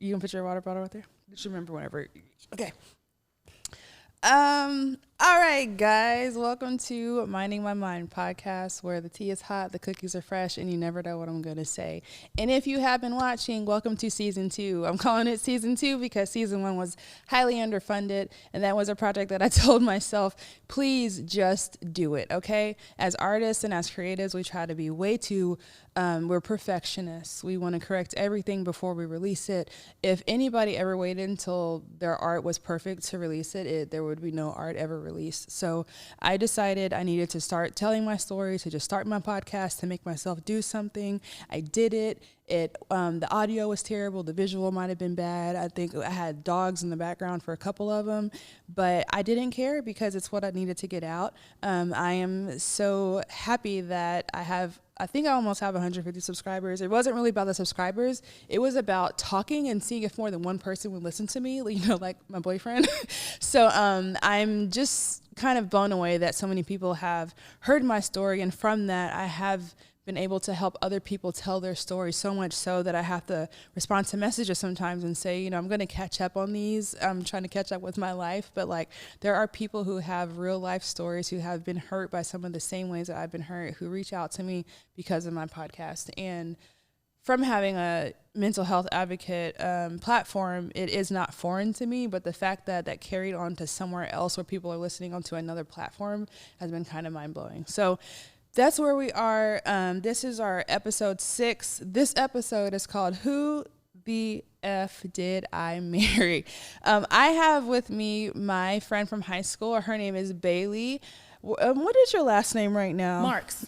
You can put your water bottle right there. Just remember whenever. Okay. All right, guys. Welcome to Minding My Mind podcast, where the tea is hot, the cookies are fresh, and you never know what I'm going to say. And if you have been watching, welcome to season 2. I'm calling it season 2 because season 1 was highly underfunded, and that was a project that I told myself, please just do it, okay? As artists and as creatives, we try to be way too, we're perfectionists. We want to correct everything before we release it. If anybody ever waited until their art was perfect to release it, there would be no art ever released. So I decided I needed to start telling my story, to just start my podcast, to make myself do something. I did it. The audio was terrible. The visual might have been bad. I think I had dogs in the background for a couple of them, but I didn't care because it's what I needed to get out. I am so happy that I think I almost have 150 subscribers. It wasn't really about the subscribers. It was about talking and seeing if more than one person would listen to me, like my boyfriend. So I'm just kind of blown away that so many people have heard my story. And from that, I have been able to help other people tell their story, so much so that I have to respond to messages sometimes and say, I'm going to catch up on these. I'm trying to catch up with my life. But there are people who have real life stories, who have been hurt by some of the same ways that I've been hurt, who reach out to me because of my podcast. And from having a mental health advocate platform, it is not foreign to me, but the fact that that carried on to somewhere else where people are listening onto another platform has been kind of mind blowing. So that's where we are. This is our episode 6. This episode is called Who the F Did I Marry? I have with me my friend from high school. Her name is Bailey. What is your last name right now? Marks.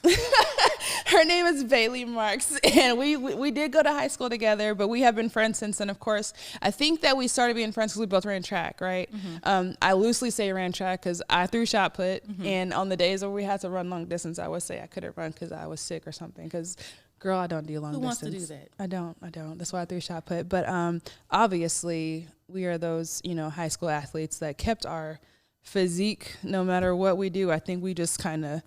Her name is Bailey Marks, and we did go to high school together, but we have been friends since. And of course, I think that we started being friends because we both ran track, right? Mm-hmm. I loosely say ran track because I threw shot put, mm-hmm. and on the days where we had to run long distance, I would say I couldn't run because I was sick or something. Because girl, I don't do long distance. Who wants to do that? I don't. That's why I threw shot put. But obviously, we are those high school athletes that kept our physique no matter what we do. I think we just kind of,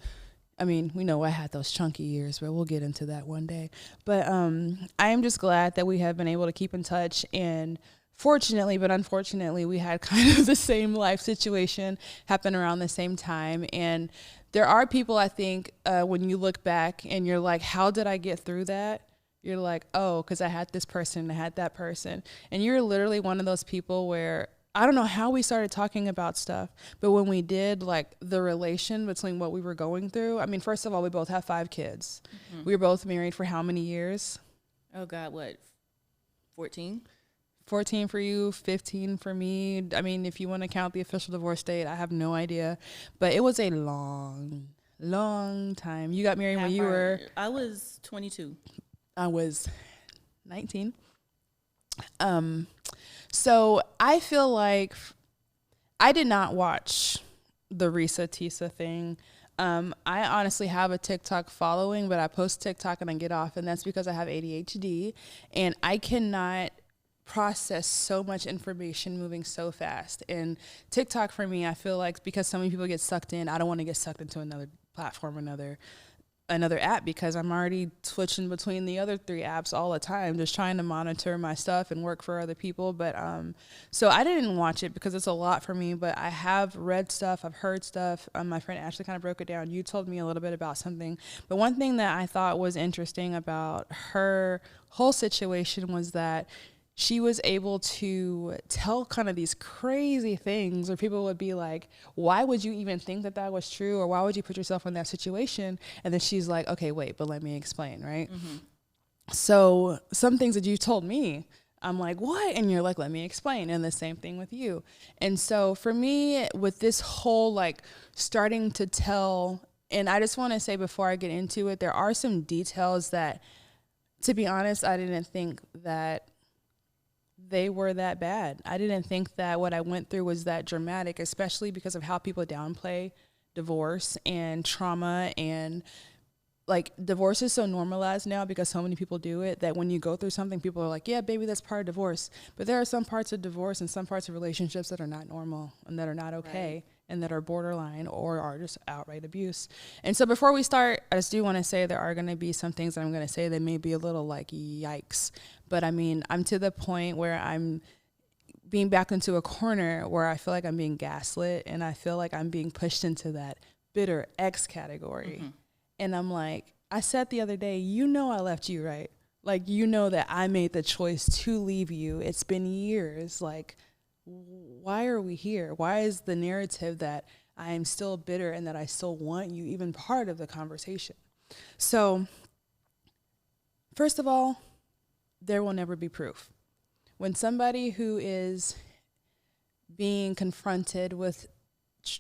we know I had those chunky years, but we'll get into that one day. But I am just glad that we have been able to keep in touch, and fortunately, but unfortunately, we had kind of the same life situation happen around the same time. And there are people, I think, when you look back and you're like, how did I get through that? You're like, oh, because I had this person, I had that person. And you're literally one of those people where I don't know how we started talking about stuff, but when we did, the relation between what we were going through, first of all, we both have 5 kids. Mm-hmm. We were both married for how many years? Oh, God, what, 14? 14 for you, 15 for me. If you want to count the official divorce date, I have no idea. But it was a long, long time. You got married when you were? I was 22. I was 19. So I feel like I did not watch the Risa Tisa thing. I honestly have a TikTok following, but I post TikTok and I get off, and that's because I have ADHD and I cannot process so much information moving so fast. And TikTok for me, I feel like because so many people get sucked in, I don't want to get sucked into another platform, another app, because I'm already switching between the other 3 apps all the time, just trying to monitor my stuff and work for other people. But so I didn't watch it because it's a lot for me, but I have read stuff, I've heard stuff. My friend Ashley kind of broke it down. You told me a little bit about something, but one thing that I thought was interesting about her whole situation was that she was able to tell kind of these crazy things where people would be like, why would you even think that that was true? Or why would you put yourself in that situation? And then she's like, okay, wait, but let me explain, right? Mm-hmm. So some things that you told me, I'm like, what? And you're like, let me explain. And the same thing with you. And so for me, with this whole starting to tell, and I just want to say before I get into it, there are some details that, to be honest, I didn't think that they were that bad. I didn't think that what I went through was that dramatic, especially because of how people downplay divorce and trauma. And divorce is so normalized now because so many people do it, that when you go through something, people are like, yeah, baby, that's part of divorce. But there are some parts of divorce and some parts of relationships that are not normal and that are not okay. Right. and that are borderline or are just outright abuse. And so before we start, I just do want to say there are going to be some things that I'm going to say that may be a little like yikes. But I mean, I'm to the point where I'm being backed into a corner where I feel like I'm being gaslit and I feel like I'm being pushed into that bitter ex category. Mm-hmm. And I'm like, I said the other day, you know, I left you, right? Like, you know that I made the choice to leave you. It's been years. Like, why are we here? Why is the narrative that I am still bitter and that I still want you even part of the conversation? So, first of all, there will never be proof. When somebody who is being confronted with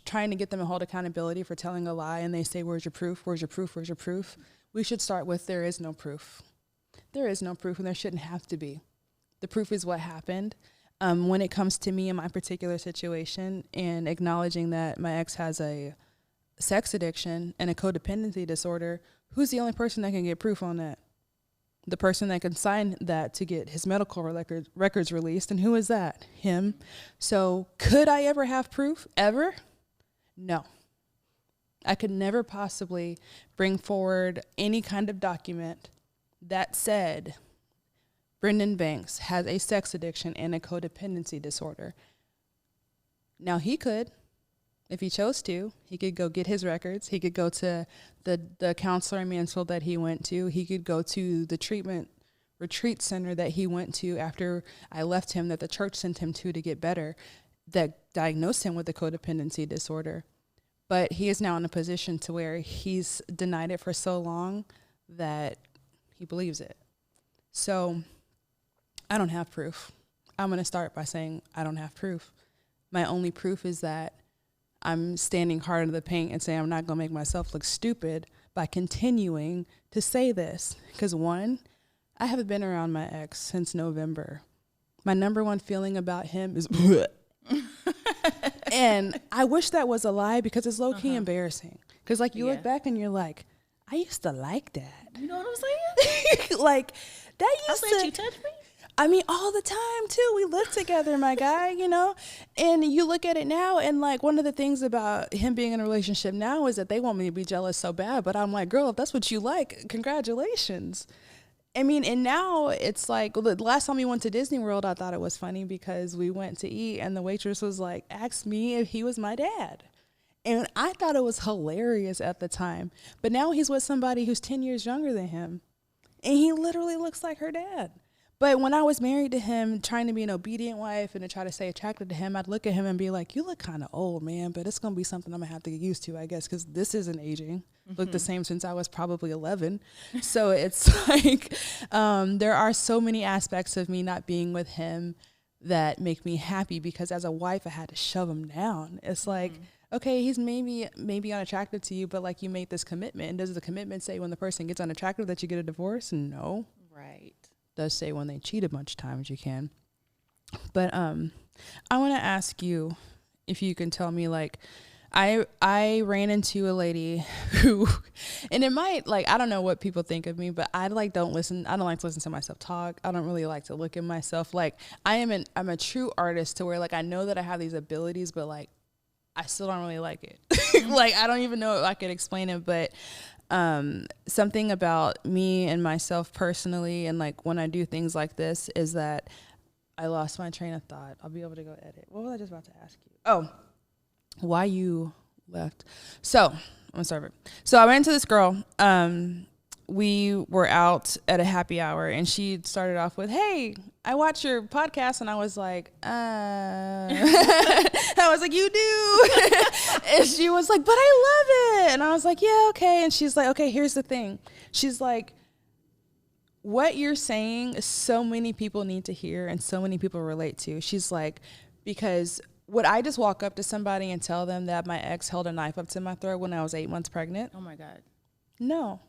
trying to get them to hold accountability for telling a lie and they say, where's your proof? Where's your proof? Where's your proof? We should start with there is no proof. There is no proof and there shouldn't have to be. The proof is what happened. When it comes to me in my particular situation and acknowledging that my ex has a sex addiction and a codependency disorder, who's the only person that can get proof on that? The person that can sign that to get his medical records released. And who is that? Him. So could I ever have proof? Ever? No. I could never possibly bring forward any kind of document that said Brendan Banks has a sex addiction and a codependency disorder. Now he could, if he chose to, he could go get his records. He could go to the counselor in Mansfield that he went to. He could go to the treatment retreat center that he went to after I left him, that the church sent him to get better, that diagnosed him with the codependency disorder. But he is now in a position to where he's denied it for so long that he believes it. So I don't have proof. I'm going to start by saying I don't have proof. My only proof is that I'm standing hard in the paint and saying I'm not going to make myself look stupid by continuing to say this. Because one, I haven't been around my ex since November. My number one feeling about him is and I wish that was a lie because it's low-key embarrassing. Because like you look back and you're like, I used to like that. You know what I'm saying? Like that used to. You touch me? I mean, all the time, too. We live together, my guy, you know? And you look at it now, and, like, one of the things about him being in a relationship now is that they want me to be jealous so bad. But I'm like, girl, if that's what you like, congratulations. I mean, and now it's like, well, the last time we went to Disney World, I thought it was funny because we went to eat, and the waitress was like, asked me if he was my dad. And I thought it was hilarious at the time. But now he's with somebody who's 10 years younger than him. And he literally looks like her dad. But when I was married to him, trying to be an obedient wife and to try to stay attracted to him, I'd look at him and be like, you look kind of old, man, but it's going to be something I'm going to have to get used to, I guess, because this isn't aging. Look the same since I was probably 11. So it's like there are so many aspects of me not being with him that make me happy because as a wife, I had to shove him down. It's like, okay, he's maybe unattractive to you, but like you made this commitment. And does the commitment say when the person gets unattractive that you get a divorce? No. Right. Does say when they cheat a bunch of times you can. But I want to ask you if you can tell me, like, I ran into a lady who, and it might, like, I don't know what people think of me, but I like don't like to listen to myself talk. I don't really like to look at myself. Like I'm a true artist to where like I know that I have these abilities, but like I still don't really like it. Like I don't even know if I could explain it, but something about me and myself personally and like when I do things like this is that I lost my train of thought. I'll be able to go edit. What was I just about to ask you? Oh, why you left. So I'm gonna start it. So I ran into this girl. We were out at a happy hour and she started off with, hey, I watch your podcast. And I was like, I was like, you do? And she was like, but I love it. And I was like, yeah, okay. And she's like, okay, here's the thing. She's like, what you're saying, so many people need to hear and so many people relate to. She's like, because would I just walk up to somebody and tell them that my ex held a knife up to my throat when I was 8 months pregnant? Oh my God. No.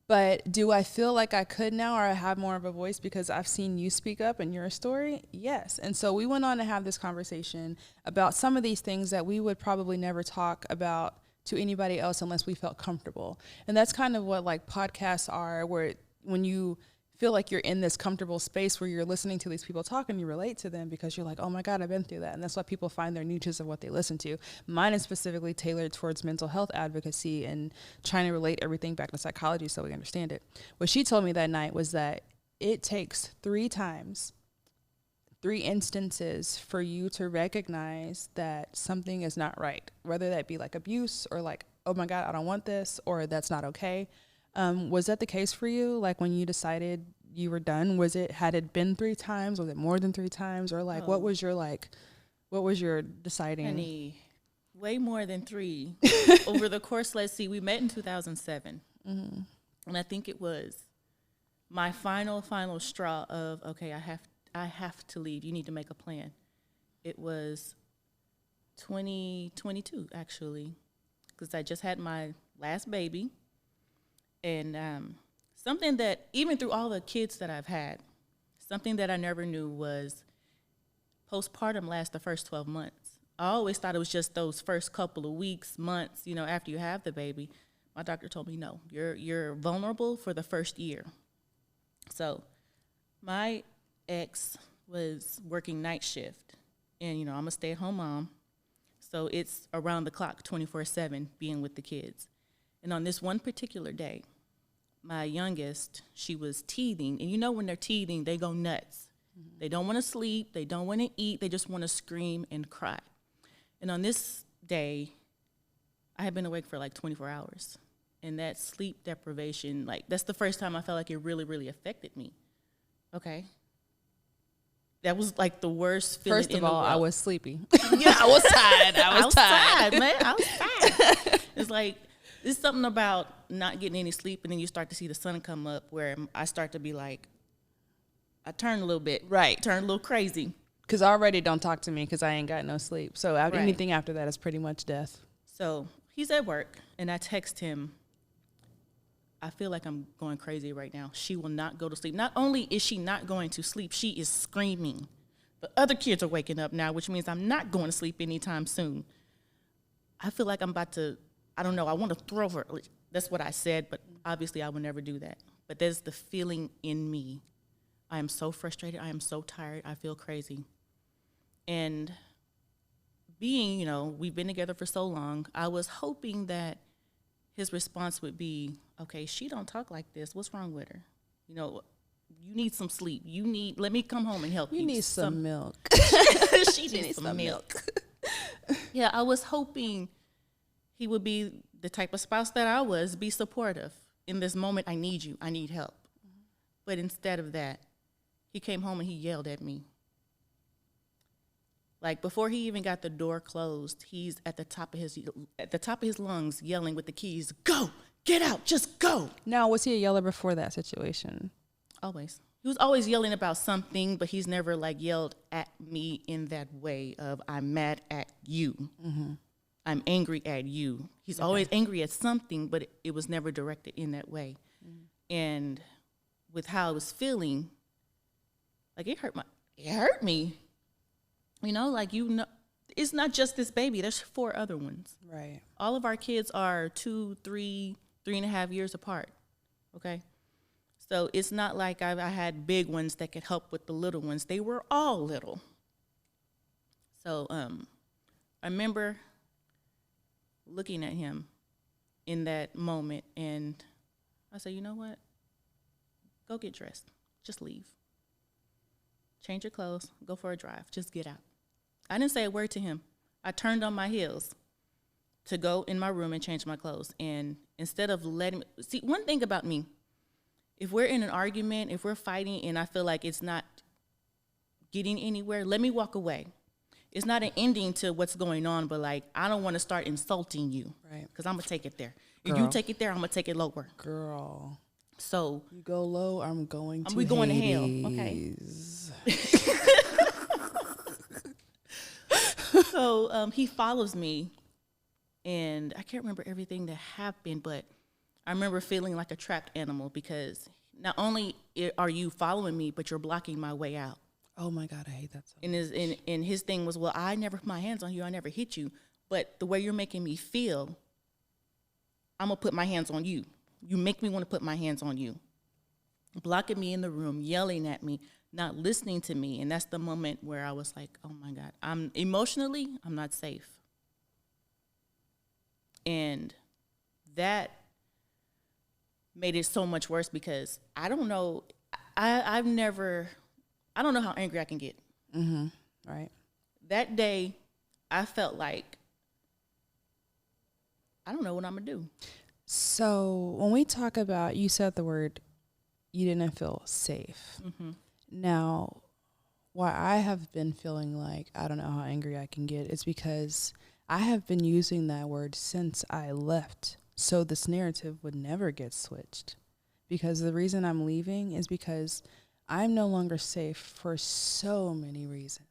But do I feel like I could now or I have more of a voice because I've seen you speak up in your story? Yes. And so we went on to have this conversation about some of these things that we would probably never talk about to anybody else unless we felt comfortable. And that's kind of what like podcasts are, where when you feel like you're in this comfortable space where you're listening to these people talk and you relate to them because you're like, oh my God, I've been through that. And that's why people find their niches of what they listen to. Mine is specifically tailored towards mental health advocacy and trying to relate everything back to psychology so we understand it. What she told me that night was that it takes 3 instances for you to recognize that something is not right, whether that be like abuse or like, oh my God, I don't want this, or that's not okay. Was that the case for you? Like when you decided you were done, had it been 3 times? Was it more than 3 times? Or like, what was your deciding? Honey, way more than 3 over the course. Let's see, we met in 2007. Mm-hmm. And I think it was my final straw of, okay, I have to leave. You need to make a plan. It was 2022, actually, because I just had my last baby. And something that, even through all the kids that I've had, something that I never knew was postpartum lasts the first 12 months. I always thought it was just those first couple of weeks, months, after you have the baby. My doctor told me, no, you're vulnerable for the first year. So my ex was working night shift, and, I'm a stay-at-home mom. So it's around the clock, 24/7, being with the kids. And on this one particular day, my youngest, she was teething. And when they're teething, they go nuts. Mm-hmm. They don't want to sleep. They don't want to eat. They just want to scream and cry. And on this day, I had been awake for like 24 hours. And that sleep deprivation, that's the first time I felt like it really, really affected me. Okay. That was like the worst feeling in the world. First of all, I was sleepy. Yeah, I was tired. I was tired, man. I was tired. It's like, there's something about not getting any sleep, and then you start to see the sun come up where I start to be like, I turn a little bit. Right. Turn a little crazy. Because already don't talk to me because I ain't got no sleep. So anything after that is pretty much death. So he's at work, and I text him, I feel like I'm going crazy right now. She will not go to sleep. Not only is she not going to sleep, she is screaming. The other kids are waking up now, which means I'm not going to sleep anytime soon. I feel like I'm about to, I don't know, I want to throw her. That's what I said, but obviously I would never do that. But there's the feeling in me. I am so frustrated. I am so tired. I feel crazy. And being, we've been together for so long, I was hoping that his response would be, okay, she don't talk like this. What's wrong with her? You need some sleep. Let me come home and help you. You need some milk. She needs some milk. Yeah, I was hoping he would be the type of spouse that I was, be supportive. In this moment, I need you. I need help. Mm-hmm. But instead of that, he came home and he yelled at me. Like, before he even got the door closed, he's at the top of his lungs yelling with the keys, go, get out, just go. Now, was he a yeller before that situation? Always. He was always yelling about something, but he's never yelled at me in that way of, I'm mad at you. Mm-hmm. I'm angry at you. He's always angry at something, but it was never directed in that way. Mm-hmm. And with how I was feeling, it hurt me. It's not just this baby. There's 4 other ones. Right. All of our kids are 2, 3, 3.5 years apart. Okay. So it's not like I had big ones that could help with the little ones. They were all little. So I remember looking at him in that moment, and I said, you know what? Go get dressed. Just leave. Change your clothes. Go for a drive. Just get out. I didn't say a word to him. I turned on my heels to go in my room and change my clothes. And instead of see, one thing about me, if we're in an argument, if we're fighting and I feel like it's not getting anywhere, let me walk away. It's not an ending to what's going on, but I don't want to start insulting you. Right. Because I'm going to take it there. Girl. If you take it there, I'm going to take it lower. Girl. So. You go low, I'm going to Hades. Going to hell. Okay. So he follows me, and I can't remember everything that happened, but I remember feeling like a trapped animal because not only are you following me, but you're blocking my way out. Oh my God, I hate that so much. And his thing was, well, I never put my hands on you, I never hit you, but the way you're making me feel, I'm gonna put my hands on you. You make me want to put my hands on you. blocking me in the room, yelling at me, not listening to me. And that's the moment where I was like, oh my God, I'm not safe. And that made it so much worse because I don't know, I don't know how angry I can get. Mm-hmm. Right. That day, I felt like, I don't know what I'm going to do. So when we talk about, you said the word, you didn't feel safe. Mm-hmm. Now, why I have been feeling like I don't know how angry I can get is because I have been using that word since I left. So this narrative would never get switched. Because the reason I'm leaving is because I'm no longer safe for so many reasons.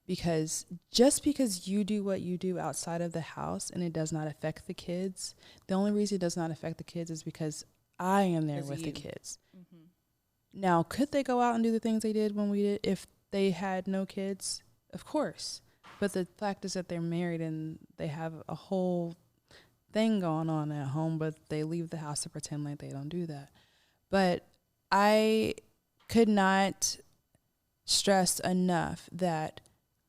Because just because you do what you do outside of the house and it does not affect the kids, the only reason it does not affect the kids is because I am there with the kids. Mm-hmm. Now, could they go out and do the things they did when we did if they had no kids? Of course. But the fact is that they're married and they have a whole thing going on at home, but they leave the house to pretend like they don't do that. But I could not stress enough that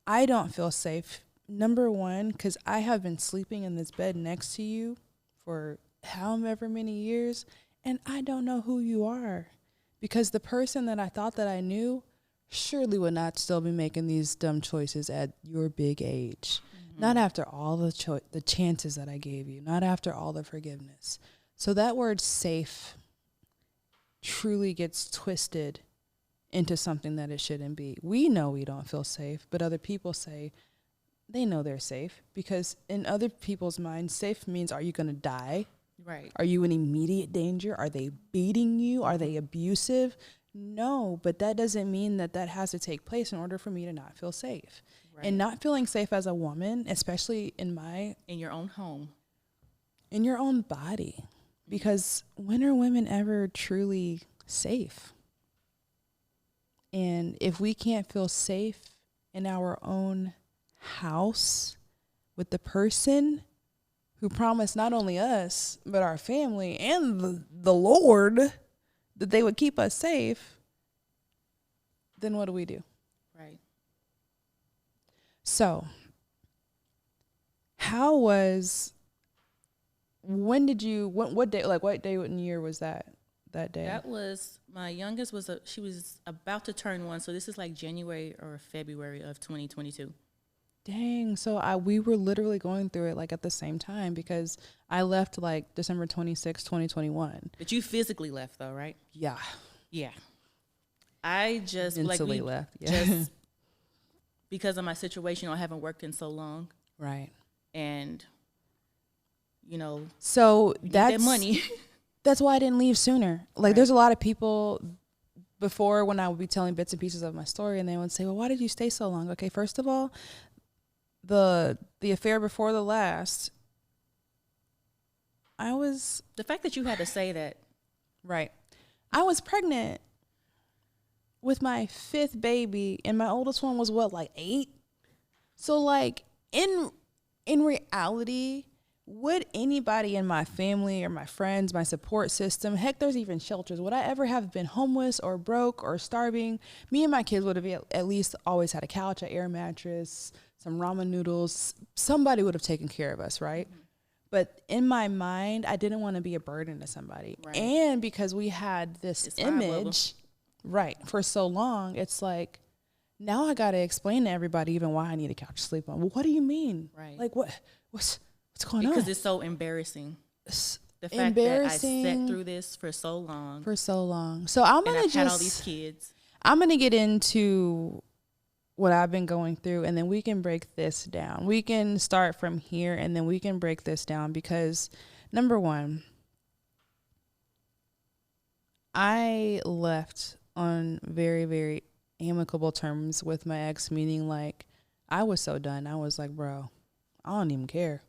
I don't feel safe. Number one, because I have been sleeping in this bed next to you for however many years, and I don't know who you are. Because the person that I thought that I knew surely would not still be making these dumb choices at your big age. Mm-hmm. Not after all the chances that I gave you. Not after all the forgiveness. So that word safe truly gets twisted into something that it shouldn't be. We know we don't feel safe, but other people say they know they're safe because in other people's minds, safe means, are you going to die? Right. Are you in immediate danger? Are they beating you? Are they abusive? No, but that doesn't mean that has to take place in order for me to not feel safe. Right. And not feeling safe as a woman, especially in your own home, in your own body, because when are women ever truly safe? And if we can't feel safe in our own house with the person who promised not only us, but our family and the Lord that they would keep us safe, then what do we do? Right. So, what day and year was that day? That was, my youngest she was about to turn 1, so this is like January or February of 2022. Dang, so we were literally going through it like at the same time because I left like December 26, 2021. But you physically left though, right? Yeah. Yeah. I just mentally left. Yeah. Just because of my situation, I haven't worked in so long. Right. And so that's that money. That's why I didn't leave sooner. Like right. There's a lot of people before when I would be telling bits and pieces of my story and they would say, well, why did you stay so long? Okay, first of all, the affair before the last, the fact that you had to say that. Right. I was pregnant with my 5th baby and my oldest one was like 8? So like in reality, would anybody in my family or my friends, my support system, heck, there's even shelters, would I ever have been homeless or broke or starving? Me and my kids would have at least always had a couch, an air mattress, some ramen noodles. Somebody would have taken care of us, right? Mm-hmm. But in my mind, I didn't want to be a burden to somebody. Right. And because we had this image, right, for so long, it's like, now I got to explain to everybody even why I need a couch to sleep on. Well, what do you mean? Right. Like, what's going on? Because it's so embarrassing. The fact that I sat through this for so long. So I'm going to had all these kids. I'm going to get into what I've been going through, and then we can break this down. We can start from here, and then we can break this down because, number one, I left on very, very amicable terms with my ex, meaning like I was so done. I was like, bro, I don't even care.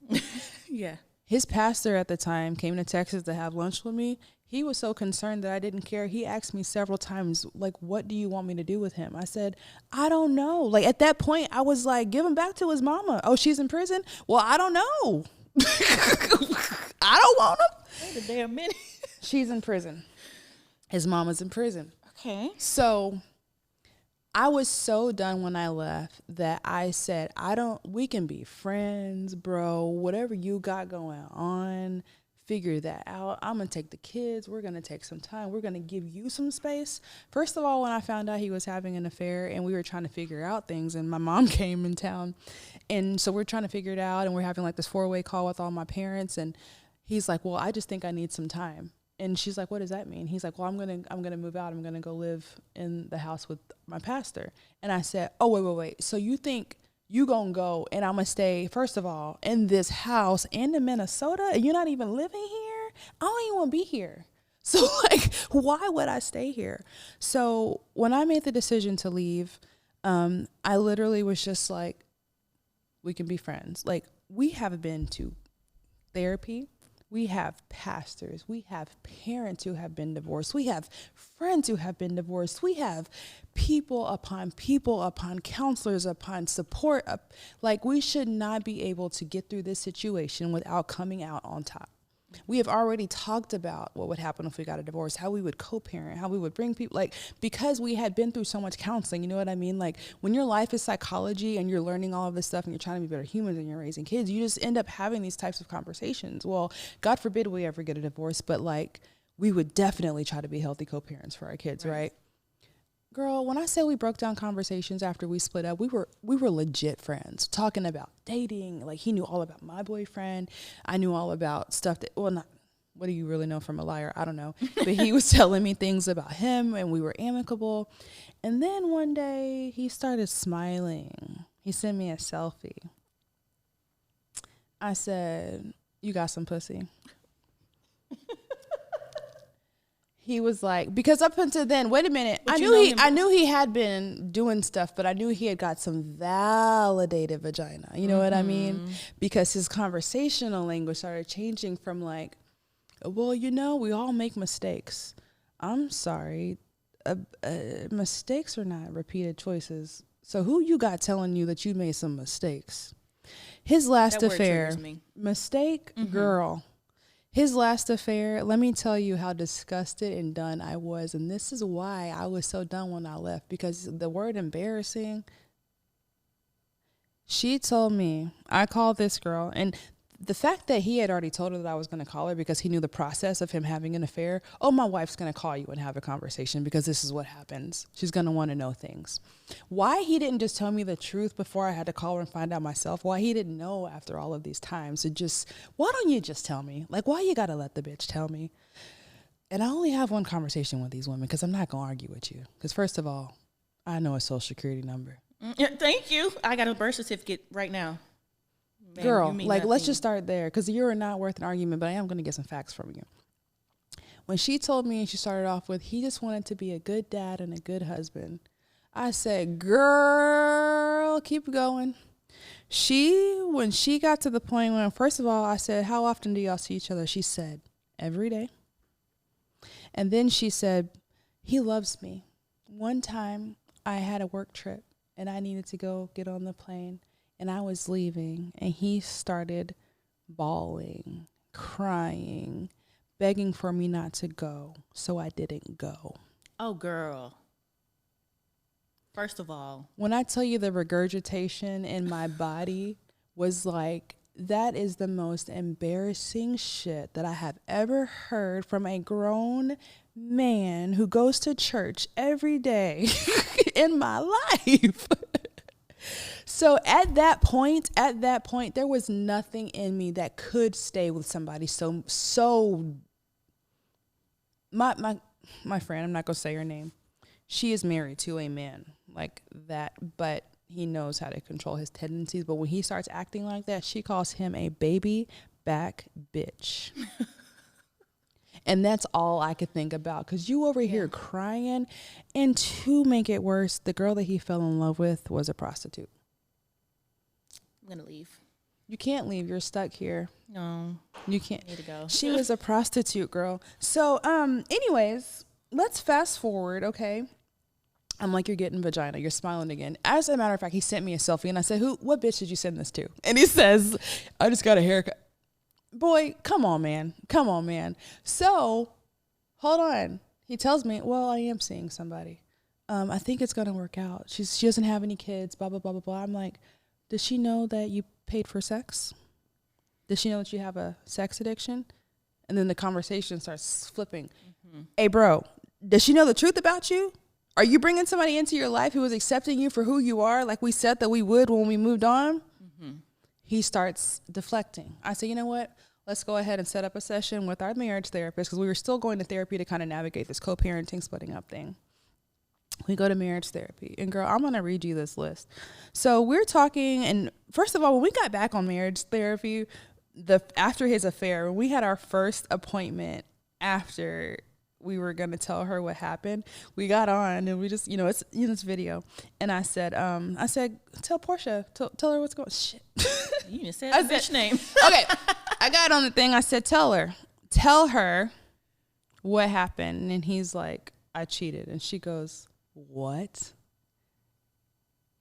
Yeah. His pastor at the time came to Texas to have lunch with me. He was so concerned that I didn't care. He asked me several times, like, what do you want me to do with him? I said, I don't know. Like, at that point, I was like, give him back to his mama. Oh, she's in prison? Well, I don't know. I don't want him. Wait a damn minute. She's in prison. His mom was in prison. Okay. So I was so done when I left that I said, we can be friends, bro. Whatever you got going on, figure that out. I'm going to take the kids. We're going to take some time. We're going to give you some space. First of all, when I found out he was having an affair and we were trying to figure out things, and my mom came in town, and so we're trying to figure it out, and we're having like this 4-way call with all my parents, and he's like, well, I just think I need some time. And she's like, what does that mean? He's like, well, I'm gonna move out. I'm gonna go live in the house with my pastor. And I said, oh, wait. So you think you gonna go and I'm gonna stay, first of all, in this house and in Minnesota, and you're not even living here? I don't even want to be here. So like, why would I stay here? So when I made the decision to leave, I literally was just like, we can be friends. Like, we have been to therapy. We have pastors. We have parents who have been divorced. We have friends who have been divorced. We have people upon counselors, upon support. Like, we should not be able to get through this situation without coming out on top. We have already talked about what would happen if we got a divorce, how we would co-parent, how we would bring people, like, because we had been through so much counseling, you know what I mean? Like, when your life is psychology and you're learning all of this stuff and you're trying to be better humans and you're raising kids, you just end up having these types of conversations. Well, God forbid we ever get a divorce, but like, we would definitely try to be healthy co-parents for our kids, right? Girl, when I say we broke down conversations after we split up, we were legit friends, talking about dating. Like, he knew all about my boyfriend. I knew all about stuff that, well, not, what do you really know from a liar? I don't know. But he was telling me things about him, and we were amicable. And then one day he started smiling. He sent me a selfie. I said, you got some pussy? He was like, because up until then, wait a minute, I knew he had been doing stuff, but I knew he had got some validated vagina. You know what I mean? Because his conversational language started changing from like, well, you know, we all make mistakes. I'm sorry, mistakes are not repeated choices. So who you got telling you that you made some mistakes? His last affair, mistake, girl. His last affair, let me tell you how disgusted and done I was. And this is why I was so done when I left, because the word embarrassing, she told me, I called this girl, and the fact that he had already told her that I was going to call her because he knew the process of him having an affair. Oh, my wife's going to call you and have a conversation because this is what happens. She's going to want to know things. Why he didn't just tell me the truth before I had to call her and find out myself? Why he didn't know after all of these times? Why don't you just tell me? Like, why you got to let the bitch tell me? And I only have one conversation with these women because I'm not going to argue with you. Because first of all, I know a social security number. Thank you. I got a birth certificate right now. Man, girl, like, let's just start there, because you're not worth an argument, but I am going to get some facts from you. When she told me, and she started off with, he just wanted to be a good dad and a good husband, I said, girl, keep going. When she got to the point when, first of all, I said, how often do y'all see each other? She said, every day. And then she said, he loves me. One time I had a work trip and I needed to go get on the plane. And I was leaving, and he started bawling, crying, begging for me not to go, so I didn't go. Oh, girl. First of all, when I tell you the regurgitation in my body was like, that is the most embarrassing shit that I have ever heard from a grown man who goes to church every day in my life. So at that point, there was nothing in me that could stay with somebody so my friend, I'm not gonna say her name, she is married to a man like that, but he knows how to control his tendencies. But when he starts acting like that, she calls him a baby back bitch. And that's all I could think about, because you over here crying. And to make it worse, the girl that he fell in love with was a prostitute. I'm going to leave. You can't leave. You're stuck here. No. You can't. I need to go. She was a prostitute, girl. So, anyways, let's fast forward, okay? I'm like, you're getting vagina. You're smiling again. As a matter of fact, he sent me a selfie, and I said, what bitch did you send this to? And he says, I just got a haircut. Boy, come on, man. So, hold on. He tells me, well, I am seeing somebody. I think it's going to work out. She doesn't have any kids, blah, blah, blah, blah, blah. I'm like, does she know that you paid for sex? Does she know that you have a sex addiction? And then the conversation starts flipping. Mm-hmm. Hey, bro, does she know the truth about you? Are you bringing somebody into your life who is accepting you for who you are, like we said that we would when we moved on? Mm-hmm. He starts deflecting. I say, you know what? Let's go ahead and set up a session with our marriage therapist, because we were still going to therapy to kind of navigate this co-parenting, splitting up thing. We go to marriage therapy, and girl, I'm going to read you this list. So we're talking, and first of all, when we got back on marriage therapy, after his affair, when we had our first appointment after we were going to tell her what happened, we got on and we just, it's in this video. And I said, tell Portia, tell her what's going on. Shit. You just said the bitch name. Okay. I got on the thing. I said, tell her what happened. And he's like, I cheated. And she goes, what?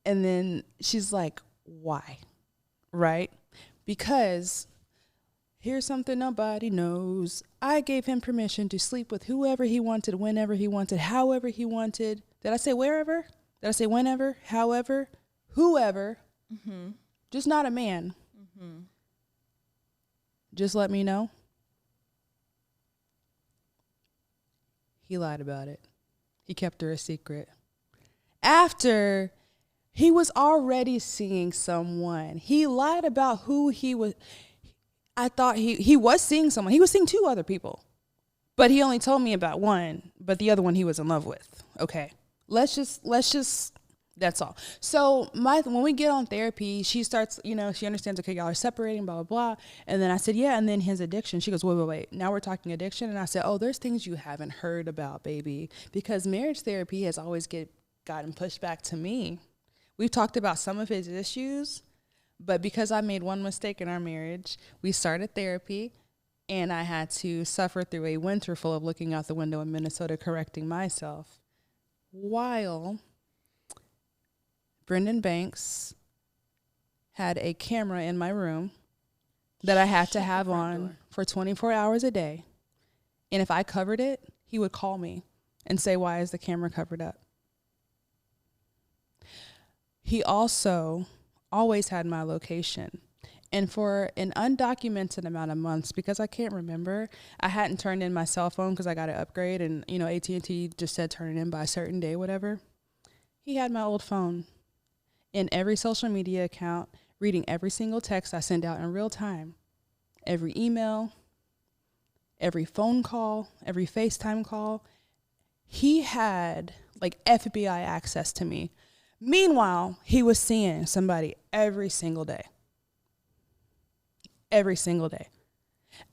And then she's like, why? Right? Because here's something nobody knows. I gave him permission to sleep with whoever he wanted, whenever he wanted, however he wanted. Did I say wherever? Did I say whenever, however, whoever? Mm-hmm. Just not a man. Mm-hmm. Just let me know. He lied about it. He kept her a secret. After he was already seeing someone, he lied about who he was. I thought he was seeing someone. He was seeing 2 other people, but he only told me about one, but the other one he was in love with. Okay. Let's just, that's all. So when we get on therapy, she starts, she understands, okay, y'all are separating, blah, blah, blah. And then I said, yeah. And then his addiction, she goes, wait. Now we're talking addiction. And I said, oh, there's things you haven't heard about, baby, because marriage therapy has always gotten pushed back to me. We've talked about some of his issues, but because I made one mistake in our marriage, we started therapy, and I had to suffer through a winter full of looking out the window in Minnesota, correcting myself, while Brendan Banks had a camera in my room that I had to have on for 24 hours a day. And if I covered it, he would call me and say, why is the camera covered up? He also always had my location. And for an undocumented amount of months, because I can't remember, I hadn't turned in my cell phone because I got an upgrade, and AT&T just said turn it in by a certain day, whatever. He had my old phone in every social media account, reading every single text I send out in real time, every email, every phone call, every FaceTime call. He had like FBI access to me. Meanwhile, he was seeing somebody every single day. Every single day.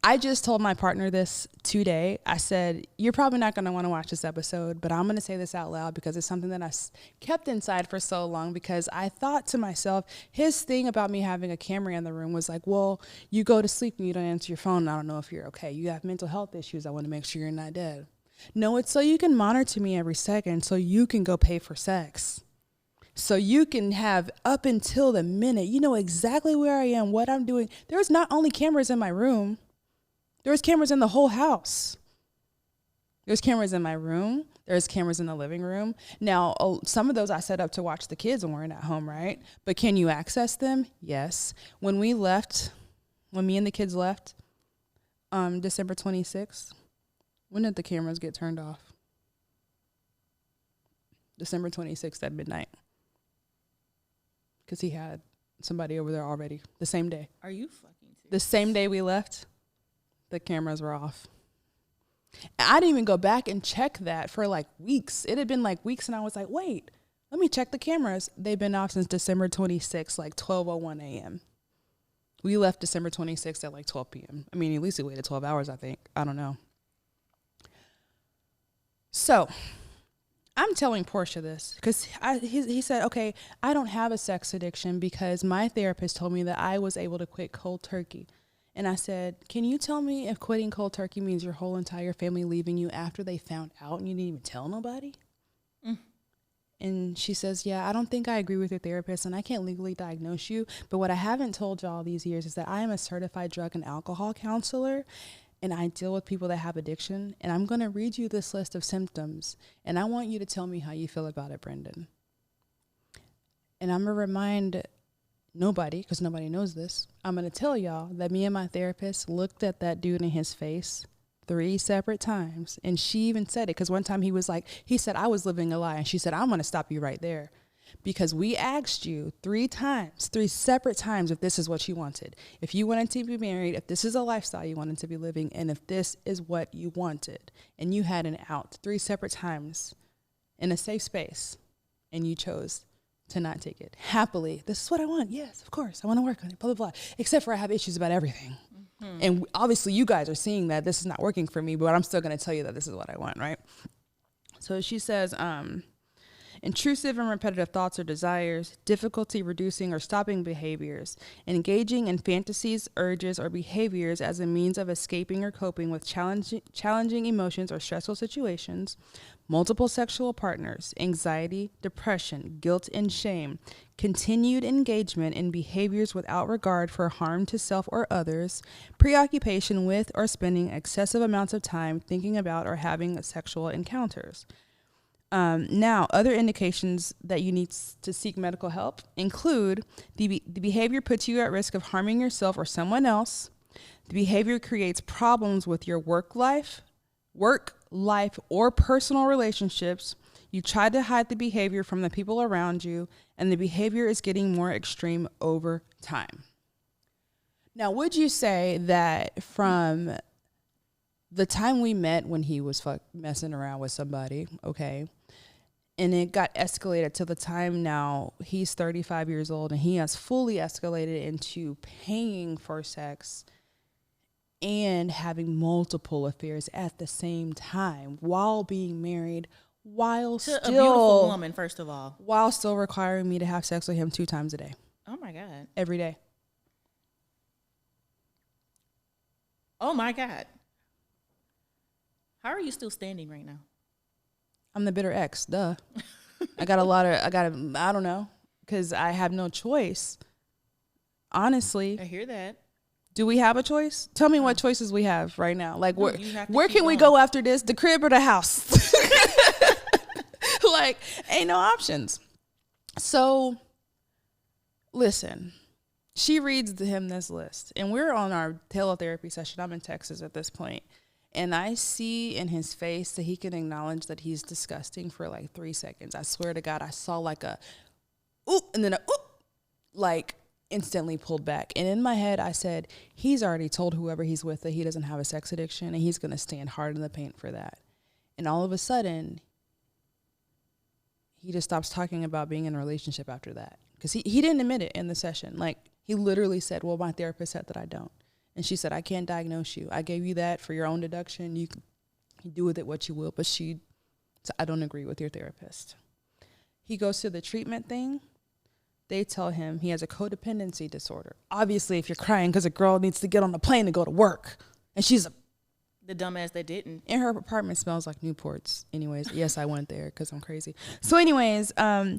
I just told my partner this today. I said, you're probably not going to want to watch this episode, but I'm going to say this out loud because it's something that I kept inside for so long, because I thought to myself, his thing about me having a camera in the room was like, well, you go to sleep and you don't answer your phone. I don't know if you're okay. You have mental health issues. I want to make sure you're not dead. No, it's so you can monitor me every second, so you can go pay for sex. So you can have up until the minute, you know exactly where I am, what I'm doing. There's not only cameras in my room, there's cameras in the whole house. There's cameras in my room. There's cameras in the living room. Now, some of those I set up to watch the kids when we're not home, right? But can you access them? Yes. When me and the kids left, December 26th, when did the cameras get turned off? December 26th at midnight. Because he had somebody over there already the same day. Are you fucking serious? The same day we left, the cameras were off. And I didn't even go back and check that for like weeks. It had been like weeks, and I was like, wait, let me check the cameras. They've been off since December 26th, like 12:01 a.m. We left December 26th at like 12 p.m. I mean, at least we waited 12 hours, I think. I don't know. So I'm telling Portia this because he said, okay, I don't have a sex addiction because my therapist told me that I was able to quit cold turkey. And I said, can you tell me if quitting cold turkey means your whole entire family leaving you after they found out and you didn't even tell nobody? Mm. And she says, yeah, I don't think I agree with your therapist, and I can't legally diagnose you. But what I haven't told y'all these years is that I am a certified drug and alcohol counselor. and I deal with people that have addiction, and I'm going to read you this list of symptoms, and I want you to tell me how you feel about it, Brendan. And I'm going to remind nobody, because nobody knows this, I'm going to tell y'all that me and my therapist looked at that dude in his face 3 separate times. And she even said it, because one time he said, I was living a lie. And she said, I'm going to stop you right there. Because we asked you 3 separate times, if this is what you wanted. If you wanted to be married, if this is a lifestyle you wanted to be living, and if this is what you wanted. And you had an out 3 separate times in a safe space. And you chose to not take it. Happily, this is what I want. Yes, of course. I want to work on it, blah, blah, blah. Except for I have issues about everything. Mm-hmm. And obviously you guys are seeing that this is not working for me, but I'm still going to tell you that this is what I want, right? So she says, intrusive and repetitive thoughts or desires, difficulty reducing or stopping behaviors, engaging in fantasies, urges, or behaviors as a means of escaping or coping with challenging emotions or stressful situations, multiple sexual partners, anxiety, depression, guilt and shame, continued engagement in behaviors without regard for harm to self or others, preoccupation with or spending excessive amounts of time thinking about or having sexual encounters. Now, other indications that you need to seek medical help include the behavior puts you at risk of harming yourself or someone else. The behavior creates problems with your work life, or personal relationships. You try to hide the behavior from the people around you, and the behavior is getting more extreme over time. Now, would you say that from the time we met when he was messing around with somebody, okay, and it got escalated to the time now he's 35 years old and he has fully escalated into paying for sex and having multiple affairs at the same time while being married, while to a beautiful woman, first of all, while still requiring me to have sex with him 2 times a day. Oh my God. Every day. Oh my God. How are you still standing right now? I'm the bitter ex, duh. I don't know, because I have no choice. Honestly. I hear that. Do we have a choice? Tell me what choices we have right now. Like, No, where can we go after this? The crib or the house? Like, ain't no options. So, listen, she reads to him this list, and we're on our teletherapy session. I'm in Texas at this point. And I see in his face that he can acknowledge that he's disgusting for like 3 seconds. I swear to God, I saw like a oop and then a oop, like instantly pulled back. And in my head, I said, he's already told whoever he's with that he doesn't have a sex addiction, and he's going to stand hard in the paint for that. And all of a sudden, he just stops talking about being in a relationship after that. Because he didn't admit it in the session. Like, he literally said, well, my therapist said that I don't. And she said, I can't diagnose you. I gave you that for your own deduction. You can do with it what you will. But so I don't agree with your therapist. He goes to the treatment thing. They tell him he has a codependency disorder. Obviously, if you're crying because a girl needs to get on the plane to go to work, and she's the dumbass that didn't. And her apartment smells like Newports. Anyways, yes, I went there because I'm crazy. So anyways, I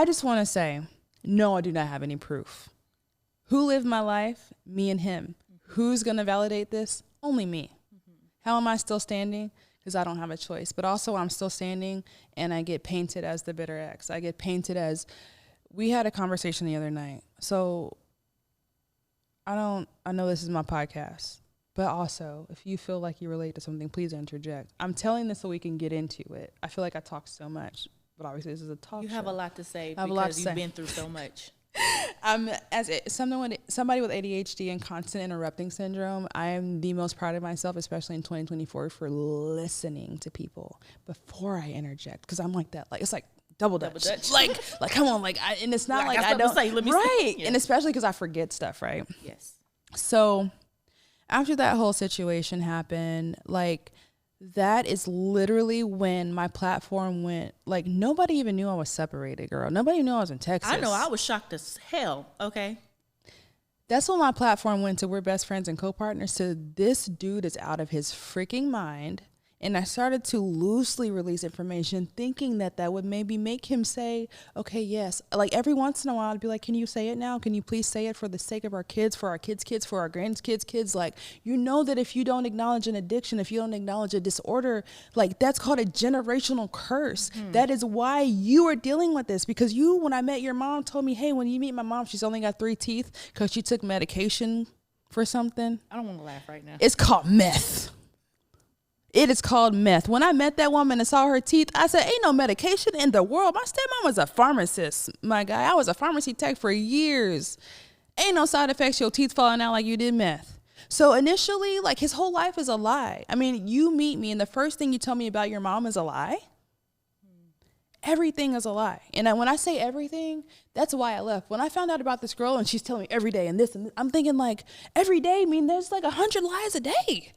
just want to say, no, I do not have any proof. Who lived my life? Me and him. Who's going to validate this? Only me. Mm-hmm. How am I still standing? Because I don't have a choice. But also I'm still standing, and I get painted as the bitter ex. I get painted as, we had a conversation the other night. So I know this is my podcast, but also if you feel like you relate to something, please interject. I'm telling this so we can get into it. I feel like I talk so much, but obviously this is a talk show. You have a lot to say because you've been through so much. Somebody with ADHD and constant interrupting syndrome, I am the most proud of myself, especially in 2024, for listening to people before I interject. Because I'm like that. Like, it's like double dutch. like come on. And it's not like I don't. Say, right. Yeah. And especially because I forget stuff, right? Yes. So after that whole situation happened, like, that is literally when my platform went, like, nobody even knew I was separated, girl. Nobody knew I was in Texas. I know, I was shocked as hell, okay? That's when my platform went to we're best friends and co-partners to this dude is out of his freaking mind. And I started to loosely release information, thinking that that would maybe make him say, okay, yes. Like every once in a while, I'd be like, can you say it now? Can you please say it for the sake of our kids, for our kids' kids, for our grandkids' kids? Like, you know that if you don't acknowledge an addiction, if you don't acknowledge a disorder, like that's called a generational curse. Mm-hmm. That is why you are dealing with this. Because you, when I met your mom, told me, hey, when you meet my mom, she's only got 3 teeth because she took medication for something. I don't want to laugh right now. It's called meth. It is called meth. When I met that woman and saw her teeth, I said, ain't no medication in the world. My stepmom was a pharmacist, my guy. I was a pharmacy tech for years. Ain't no side effects, your teeth falling out like you did meth. So initially, like his whole life is a lie. I mean, you meet me and the first thing you tell me about your mom is a lie. Everything is a lie. And when I say everything, that's why I left. When I found out about this girl and she's telling me every day and this, I'm thinking like every day, I mean, there's like 100 lies a day.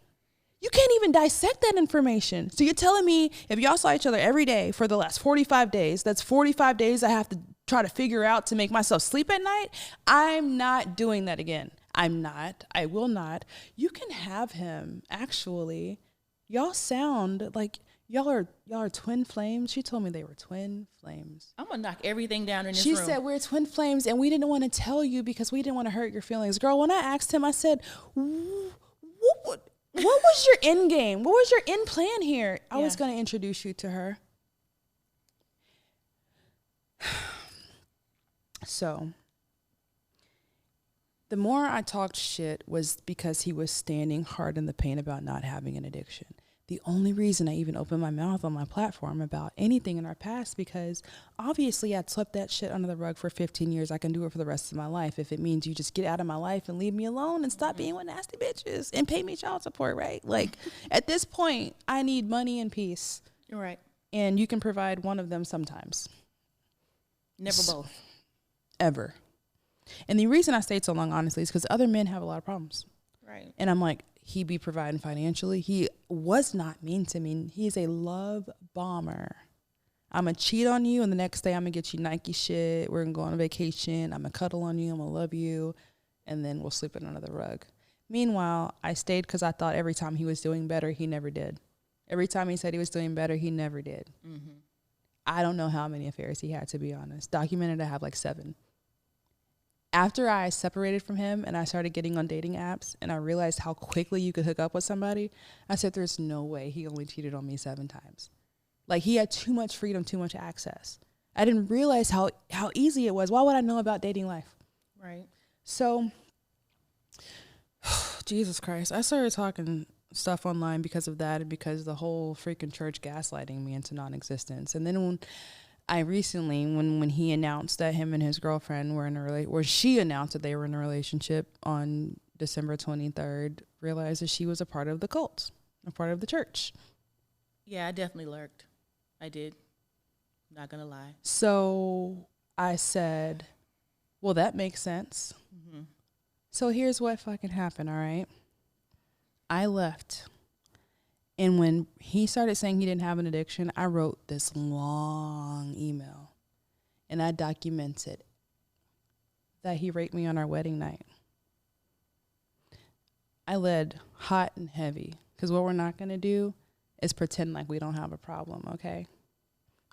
You can't even dissect that information. So you're telling me if y'all saw each other every day for the last 45 days, that's 45 days I have to try to figure out to make myself sleep at night? I'm not doing that again. I'm not. I will not. You can have him, actually. Y'all sound like y'all are twin flames. She told me they were twin flames. I'm going to knock everything down in this room. She said we're twin flames and we didn't want to tell you because we didn't want to hurt your feelings. Girl, when I asked him, I said, what was your end game? What was your end plan here? I was going to introduce you to her. So, the more I talked shit was because he was standing hard in the pain about not having an addiction. The only reason I even opened my mouth on my platform about anything in our past, because obviously I'd swept that shit under the rug for 15 years. I can do it for the rest of my life if it means you just get out of my life and leave me alone and stop being with nasty bitches and pay me child support, right? Like at this point, I need money and peace. You're right. And you can provide one of them sometimes. Never both. Ever. And the reason I stayed so long, honestly, is because other men have a lot of problems. Right. And I'm like, he be providing financially. He was not mean to me. He's a love bomber. I'm going to cheat on you, and the next day I'm going to get you Nike shit. We're going to go on a vacation. I'm going to cuddle on you. I'm going to love you. And then we'll sleep it under the rug. Meanwhile, I stayed because I thought every time he was doing better, he never did. Every time he said he was doing better, he never did. Mm-hmm. I don't know how many affairs he had, to be honest. Documented, I have like 7. After I separated from him and I started getting on dating apps and I realized how quickly you could hook up with somebody, I said, there's no way he only cheated on me 7 times. Like he had too much freedom, too much access. I didn't realize how easy it was. Why would I know about dating life? Right. So, Jesus Christ, I started talking stuff online because of that and because the whole freaking church gaslighting me into non-existence. And then when he announced that him and his girlfriend were in a or she announced that they were in a relationship on December 23rd, realized that she was a part of the cult, a part of the church. Yeah, I definitely lurked. I did. Not gonna lie. So I said, well, that makes sense. Mm-hmm. So here's what fucking happened, all right? I left. And when he started saying he didn't have an addiction, I wrote this long email. And I documented that he raped me on our wedding night. I led hot and heavy. Because what we're not going to do is pretend like we don't have a problem, okay?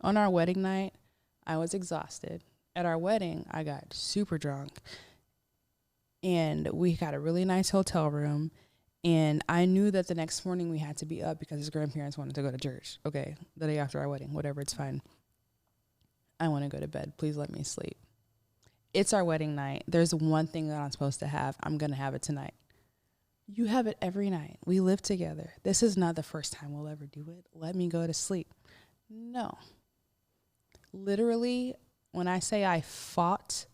On our wedding night, I was exhausted. At our wedding, I got super drunk. And we got a really nice hotel room. And I knew that the next morning we had to be up because his grandparents wanted to go to church. Okay, the day after our wedding, whatever, it's fine. I want to go to bed. Please let me sleep. It's our wedding night. There's one thing that I'm supposed to have. I'm going to have it tonight. You have it every night. We live together. This is not the first time we'll ever do it. Let me go to sleep. No. Literally, when I say I fought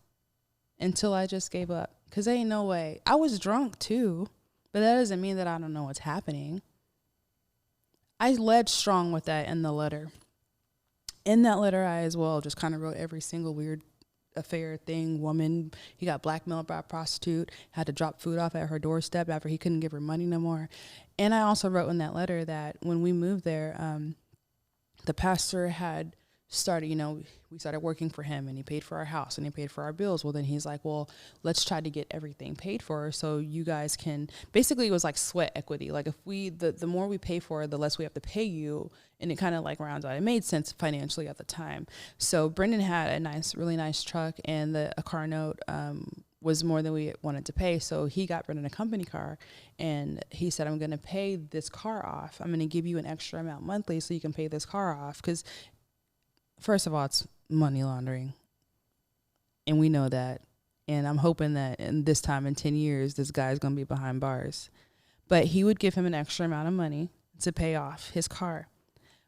until I just gave up, because there ain't no way. I was drunk too. But that doesn't mean that I don't know what's happening. I led strong with that in the letter. In that letter, I as well just kind of wrote every single weird affair thing, woman. He got blackmailed by a prostitute, had to drop food off at her doorstep after he couldn't give her money no more. And I also wrote in that letter that when we moved there, the pastor had started, we started working for him, and he paid for our house and he paid for our bills. Well, then he's like, well, let's try to get everything paid for so you guys can, basically it was like sweat equity. Like if the more we pay for it, the less we have to pay you. And it kind of like rounds out. It made sense financially at the time. So Brendan had a really nice truck, and a car note, was more than we wanted to pay. So he got Brendan a company car, and he said, I'm going to pay this car off. I'm going to give you an extra amount monthly so you can pay this car off. Because first of all, it's money laundering. And we know that. And I'm hoping that in 10 years, this guy's going to be behind bars. But he would give him an extra amount of money to pay off his car.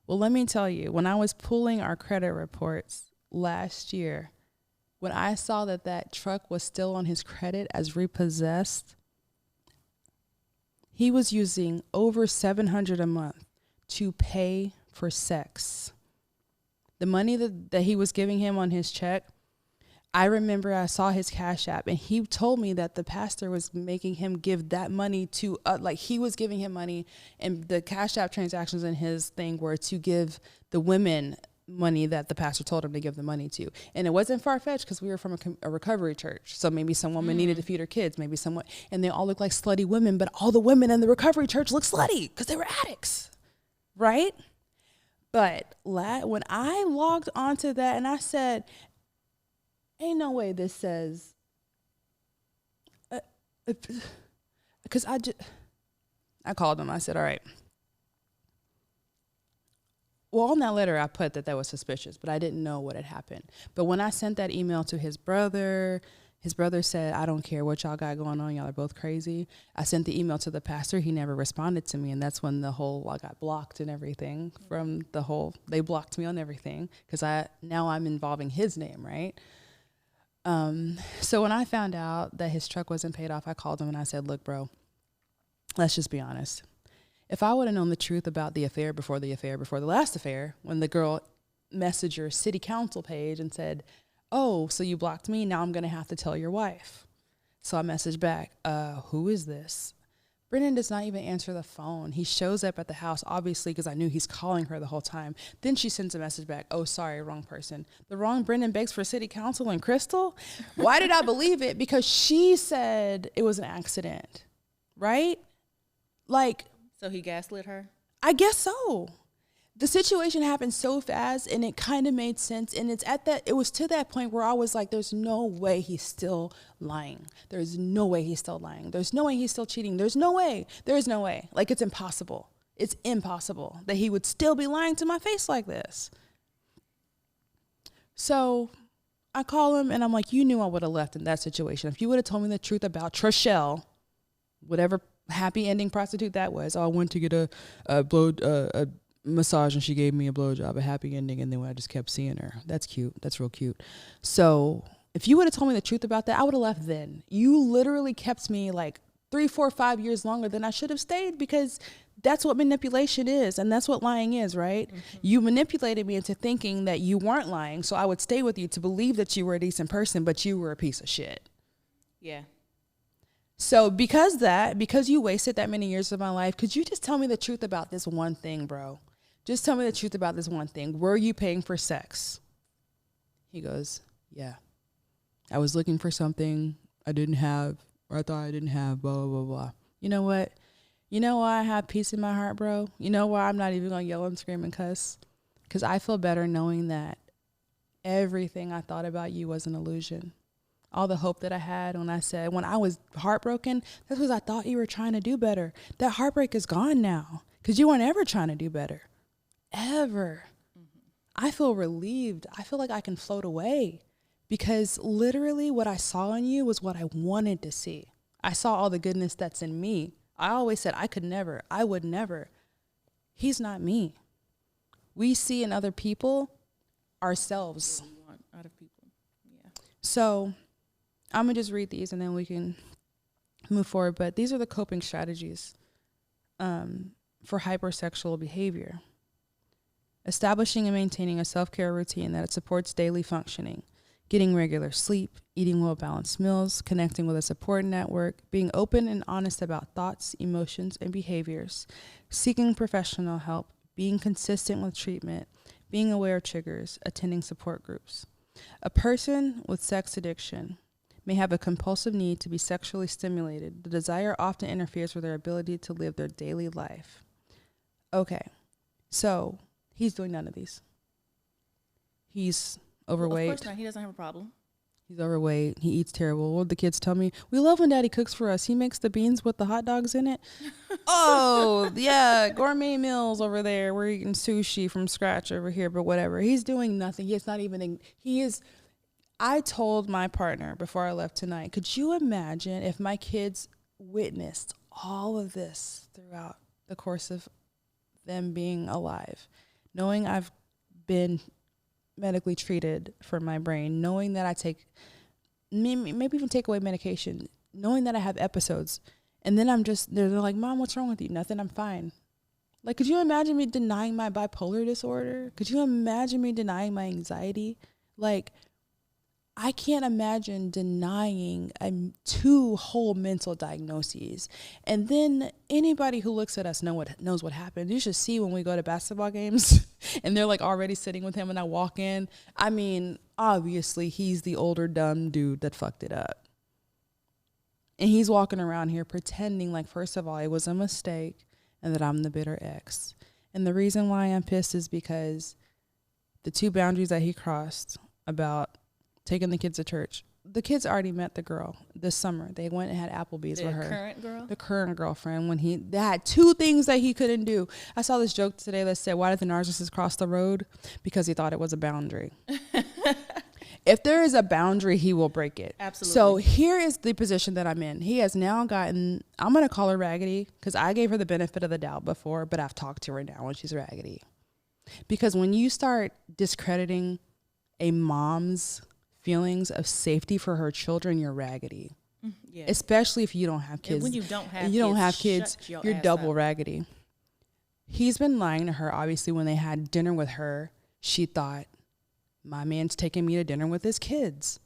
Well, let me tell you, when I was pulling our credit reports last year, when I saw that truck was still on his credit as repossessed, he was using over $700 a month to pay for sex. The money that he was giving him on his check, I remember I saw his Cash App, and he told me that the pastor was making him give that money to, he was giving him money, and the Cash App transactions in his thing were to give the women money that the pastor told him to give the money to. And it wasn't far-fetched because we were from a recovery church. So maybe some woman needed to feed her kids, maybe someone, and they all look like slutty women, but all the women in the recovery church look slutty because they were addicts, right? But when I logged onto that and I said, ain't no way this says, because I called him. I said, all right. Well, on that letter, I put that was suspicious, but I didn't know what had happened. But when I sent that email to his brother said, I don't care what y'all got going on. Y'all are both crazy. I sent the email to the pastor. He never responded to me. And that's when I got blocked and everything from they blocked me on everything because now I'm involving his name, right? So when I found out that his truck wasn't paid off, I called him and I said, look, bro, let's just be honest. If I would have known the truth about the affair before the last affair, when the girl messaged your city council page and said, oh, so you blocked me, now I'm going to have to tell your wife. So I messaged back, who is this? Brendan does not even answer the phone. He shows up at the house, obviously, because I knew he's calling her the whole time. Then she sends a message back, oh, sorry, wrong person. The wrong Brendan begs for city council and Crystal? Why did I believe it? Because she said it was an accident, right? So he gaslit her? I guess so. The situation happened so fast, and it kind of made sense. And it was to that point where I was like, there's no way he's still lying. There's no way he's still lying. There's no way he's still cheating. There's no way. There is no way. It's impossible. It's impossible that he would still be lying to my face like this. So I call him and I'm like, you knew I would have left in that situation. If you would have told me the truth about Trishelle, whatever happy ending prostitute that was, I went to get a massage and she gave me a blowjob, a happy ending, and then I just kept seeing her. That's cute. That's real cute. So if you would have told me the truth about that, I would have left then. You literally kept me 3, 4, 5 years longer than I should have stayed, because that's what manipulation is, and that's what lying is, right? Mm-hmm. You manipulated me into thinking that you weren't lying, so I would stay with you to believe that you were a decent person, but you were a piece of shit. Yeah. So because you wasted that many years of my life, could you just tell me the truth about this one thing, bro? Just tell me the truth about this one thing. Were you paying for sex? He goes, yeah. I was looking for something I didn't have, or I thought I didn't have, blah, blah, blah, blah. You know what? You know why I have peace in my heart, bro? You know why I'm not even going to yell and scream and cuss? Because I feel better knowing that everything I thought about you was an illusion. All the hope that I had when I was heartbroken, that's because I thought you were trying to do better. That heartbreak is gone now because you weren't ever trying to do better. Ever. Mm-hmm. I feel relieved. I feel like I can float away because literally what I saw in you was what I wanted to see. I saw all the goodness that's in me. I always said I would never. He's not me. We see in other people ourselves. What we want out of people. Yeah. So I'm going to just read these and then we can move forward. But these are the coping strategies for hypersexual behavior. Establishing and maintaining a self-care routine that supports daily functioning. Getting regular sleep, eating well-balanced meals, connecting with a support network, being open and honest about thoughts, emotions, and behaviors, seeking professional help, being consistent with treatment, being aware of triggers, attending support groups. A person with sex addiction may have a compulsive need to be sexually stimulated. The desire often interferes with their ability to live their daily life. Okay, so he's doing none of these. He's overweight. Well, of course not. He doesn't have a problem. He's overweight. He eats terrible. What did the kids tell me? We love when Daddy cooks for us. He makes the beans with the hot dogs in it. Oh, yeah, gourmet meals over there. We're eating sushi from scratch over here, but whatever. He's doing nothing. He's not even, I told my partner before I left tonight, could you imagine if my kids witnessed all of this throughout the course of them being alive, knowing I've been medically treated for my brain, knowing that I take, maybe even take away medication, knowing that I have episodes, and then they're like, Mom, what's wrong with you? Nothing, I'm fine. Like, could you imagine me denying my bipolar disorder? Could you imagine me denying my anxiety? Like, I can't imagine denying 2 whole mental diagnoses. And then anybody who looks at us knows what happened. You should see when we go to basketball games and they're like already sitting with him and I walk in. I mean, obviously he's the older dumb dude that fucked it up. And he's walking around here pretending like, first of all, it was a mistake and that I'm the bitter ex. And the reason why I'm pissed is because the 2 boundaries that he crossed about taking the kids to church. The kids already met the girl this summer. They went and had Applebee's with her. The current girl? The current girlfriend. They had 2 things that he couldn't do. I saw this joke today that said, why did the narcissist cross the road? Because he thought it was a boundary. If there is a boundary, he will break it. Absolutely. So here is the position that I'm in. He has now gotten, I'm going to call her raggedy because I gave her the benefit of the doubt before, but I've talked to her now and she's raggedy. Because when you start discrediting a mom's feelings of safety for her children, you're raggedy. Yeah. Especially if you don't have kids. And when you don't have kids, you're double raggedy. He's been lying to her. Obviously, when they had dinner with her, she thought, my man's taking me to dinner with his kids.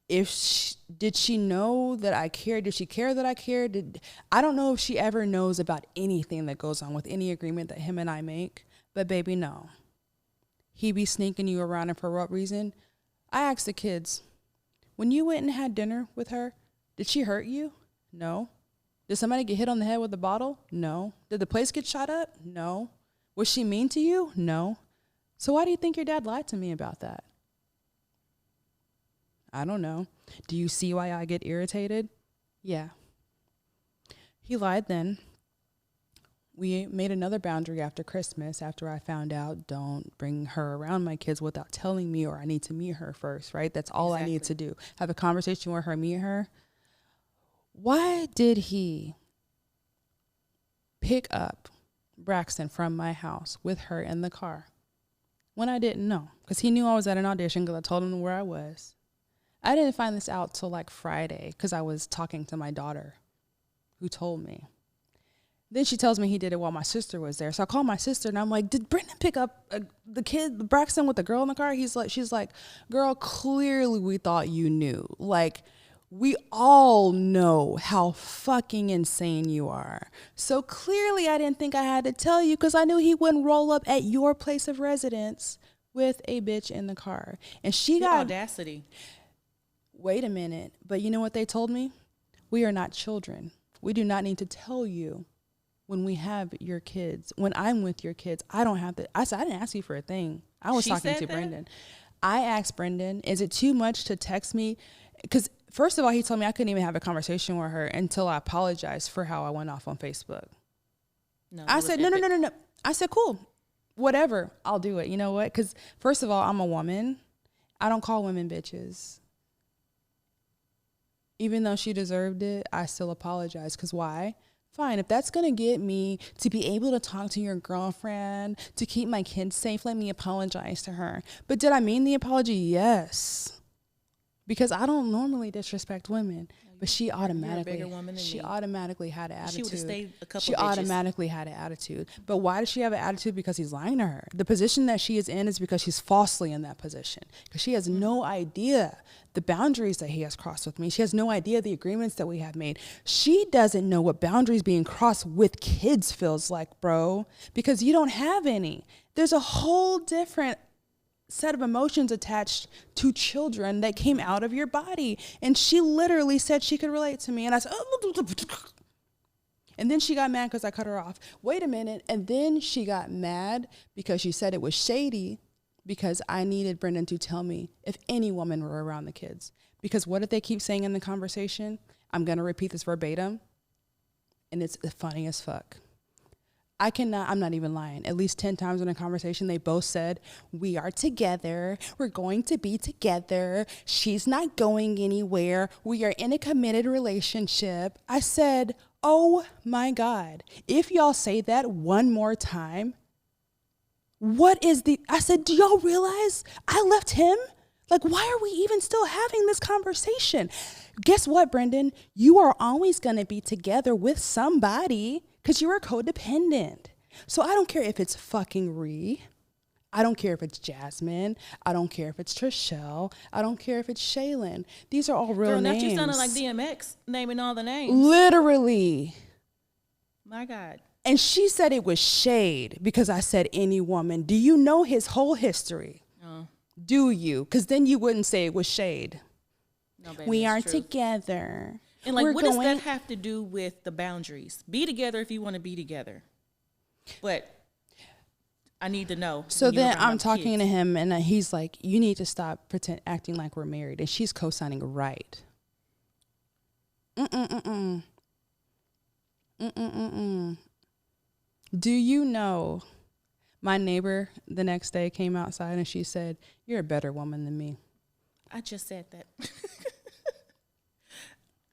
Did she know that I cared? Did she care that I cared? I don't know if she ever knows about anything that goes on with any agreement that him and I make. But baby, no. He be sneaking you around, and for what reason? I asked the kids, when you went and had dinner with her, did she hurt you? No. Did somebody get hit on the head with a bottle? No. Did the place get shot up? No. Was she mean to you? No. So why do you think your dad lied to me about that? I don't know. Do you see why I get irritated? Yeah. He lied then. We made another boundary after Christmas, after I found out don't bring her around my kids without telling me, or I need to meet her first, right? That's all I need to do. Have a conversation with her, meet her. Why did he pick up Braxton from my house with her in the car when I didn't know? Because he knew I was at an audition because I told him where I was. I didn't find this out till like Friday because I was talking to my daughter who told me. Then she tells me he did it while my sister was there. So I call my sister and I'm like, did Brendan pick up the kid, Braxton, with the girl in the car? She's like, girl, clearly we thought you knew. Like, we all know how fucking insane you are. So clearly I didn't think I had to tell you because I knew he wouldn't roll up at your place of residence with a bitch in the car. And she got audacity. Wait a minute. But you know what they told me? We are not children. We do not need to tell you. When we have your kids, when I'm with your kids, I don't have to. I said, I didn't ask you for a thing. I was talking to Brendan. I asked Brendan, is it too much to text me? Because first of all, he told me I couldn't even have a conversation with her until I apologized for how I went off on Facebook. No, I said, no. I said, cool, whatever. I'll do it. You know what? Because first of all, I'm a woman. I don't call women bitches. Even though she deserved it, I still apologize. Because why? Fine, if that's going to get me to be able to talk to your girlfriend, to keep my kids safe, let me apologize to her. But did I mean the apology? Yes. because I don't normally disrespect women, but she automatically, bigger woman than me. automatically had an attitude. She would have stayed a couple. She automatically had an attitude. But why does she have an attitude? Because he's lying to her. The position that she is in is because she's falsely in that position. Because she has no idea the boundaries that he has crossed with me. She has no idea the agreements that we have made. She doesn't know what boundaries being crossed with kids feels like, bro, because you don't have any. There's a whole different set of emotions attached to children that came out of your body. And she literally said she could relate to me. And I said, oh. And then she got mad because I cut her off. Wait a minute. And then she got mad because she said it was shady because I needed Brendan to tell me if any woman were around the kids. Because what did they keep saying in the conversation? I'm going to repeat this verbatim. And it's funny as fuck. I'm not even lying. At least 10 times in a conversation, they both said, we are together. We're going to be together. She's not going anywhere. We are in a committed relationship. I said, oh my God. If y'all say that one more time, I said, do y'all realize I left him? Like, why are we even still having this conversation? Guess what, Brendan? You are always going to be together with somebody because you're a codependent. So I don't care if it's fucking Ree. I don't care if it's Jasmine. I don't care if it's Trishelle. I don't care if it's Shaylin. These are all real names. Girl, you sounded like DMX naming all the names. Literally. My God. And she said it was shade because I said any woman. Do you know his whole history? No. Do you? Because then you wouldn't say it was shade. No, baby, we are together. And like, what does that have to do with the boundaries? Be together if you want to be together. But I need to know. So then I'm talking to him and he's like, you need to stop acting like we're married. And she's co-signing right. Do you know my neighbor the next day came outside and she said, you're a better woman than me. I just said that.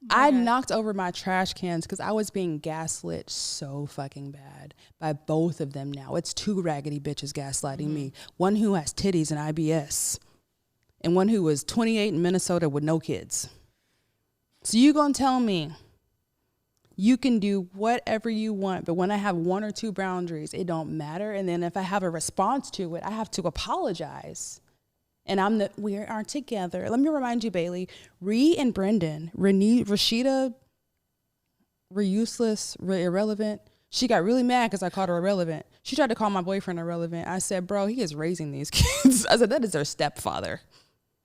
I knocked over my trash cans because I was being gaslit so fucking bad by both of them now. It's two raggedy bitches gaslighting me. One who has titties and IBS and one who was 28 in Minnesota with no kids. So you gonna tell me you can do whatever you want, but when I have one or two boundaries, it don't matter. And then if I have a response to it, I have to apologize. And we aren't together. Let me remind you, Bailey, Ree and Brendan, Rashida, were useless, irrelevant. She got really mad because I called her irrelevant. She tried to call my boyfriend irrelevant. I said, bro, he is raising these kids. I said, that is their stepfather.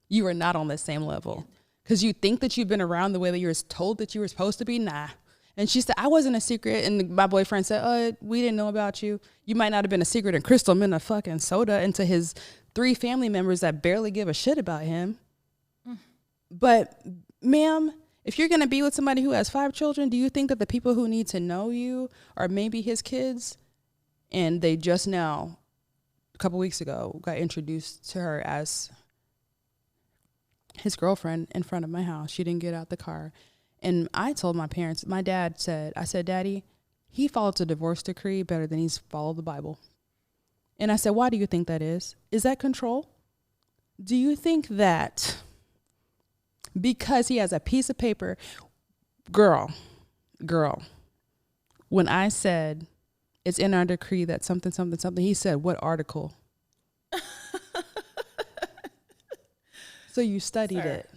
You are not on the same level. Because you think that you've been around the way that you're told that you were supposed to be? Nah. And she said, I wasn't a secret. And my boyfriend said, we didn't know about you. You might not have been a secret. And Crystal meant a fucking soda into his 3 family members that barely give a shit about him. But, ma'am, if you're going to be with somebody who has 5 children, do you think that the people who need to know you are maybe his kids? And they just now, a couple weeks ago, got introduced to her as his girlfriend in front of my house. She didn't get out the car. And I told my parents, I said, Daddy, he followed the divorce decree better than he's followed the Bible. And I said, why do you think that is? Is that control? Do you think that because he has a piece of paper, girl, when I said it's in our decree that something, he said, what article? So you studied it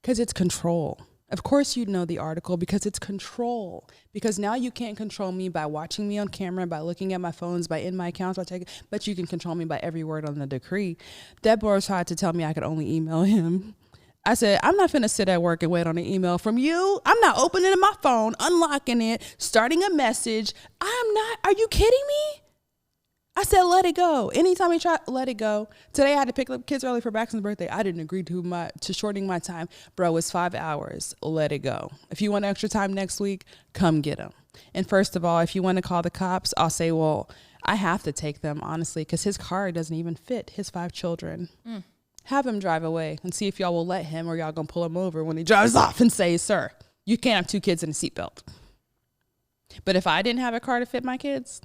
because it's control. Of course you'd know the article because it's control. Because now you can't control me by watching me on camera, by looking at my phones, by in my accounts, but you can control me by every word on the decree. Deborah tried to tell me I could only email him. I said, I'm not finna sit at work and wait on an email from you. I'm not opening my phone, unlocking it, starting a message. Are you kidding me? I said, let it go. Anytime he tried, let it go. Today I had to pick up kids early for Braxton's birthday. I didn't agree to shortening my time. Bro, it's 5 hours. Let it go. If you want extra time next week, come get them. And first of all, if you want to call the cops, I'll say, well, I have to take them, honestly, because his car doesn't even fit his 5 children. Have him drive away and see if y'all will let him or y'all going to pull him over when he drives off and say, sir, you can't have 2 kids in a seatbelt. But if I didn't have a car to fit my kids,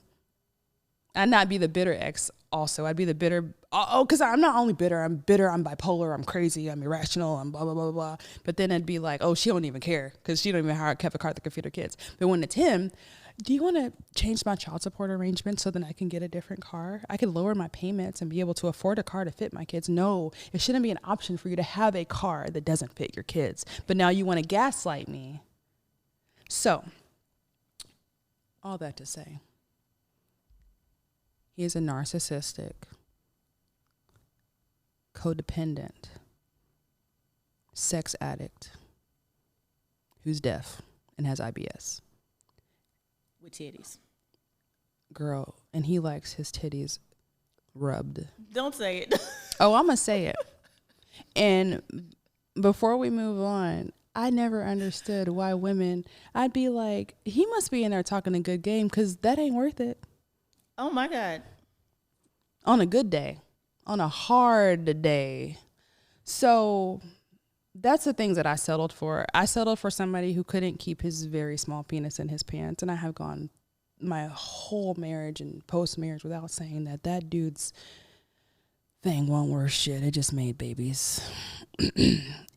I'd not be the bitter ex also. I'd be the bitter, because I'm not only bitter, I'm bipolar, I'm crazy, I'm irrational, I'm blah, blah, blah, blah. But then it'd be like, oh, she don't even care because she don't even have a car that can feed her kids. But when it's him, do you want to change my child support arrangement so then I can get a different car? I could lower my payments and be able to afford a car to fit my kids. No, it shouldn't be an option for you to have a car that doesn't fit your kids. But now you want to gaslight me. So, all that to say, he is a narcissistic, codependent, sex addict who's deaf and has IBS. With titties. Girl, and he likes his titties rubbed. Don't say it. Oh, I'm going to say it. And before we move on, I never understood why women, I'd be like, he must be in there talking a good game because that ain't worth it. Oh, my God. On a good day. On a hard day. So that's the things that I settled for. I settled for somebody who couldn't keep his very small penis in his pants. And I have gone my whole marriage and post-marriage without saying that dude's thing won't worth shit. It just made babies.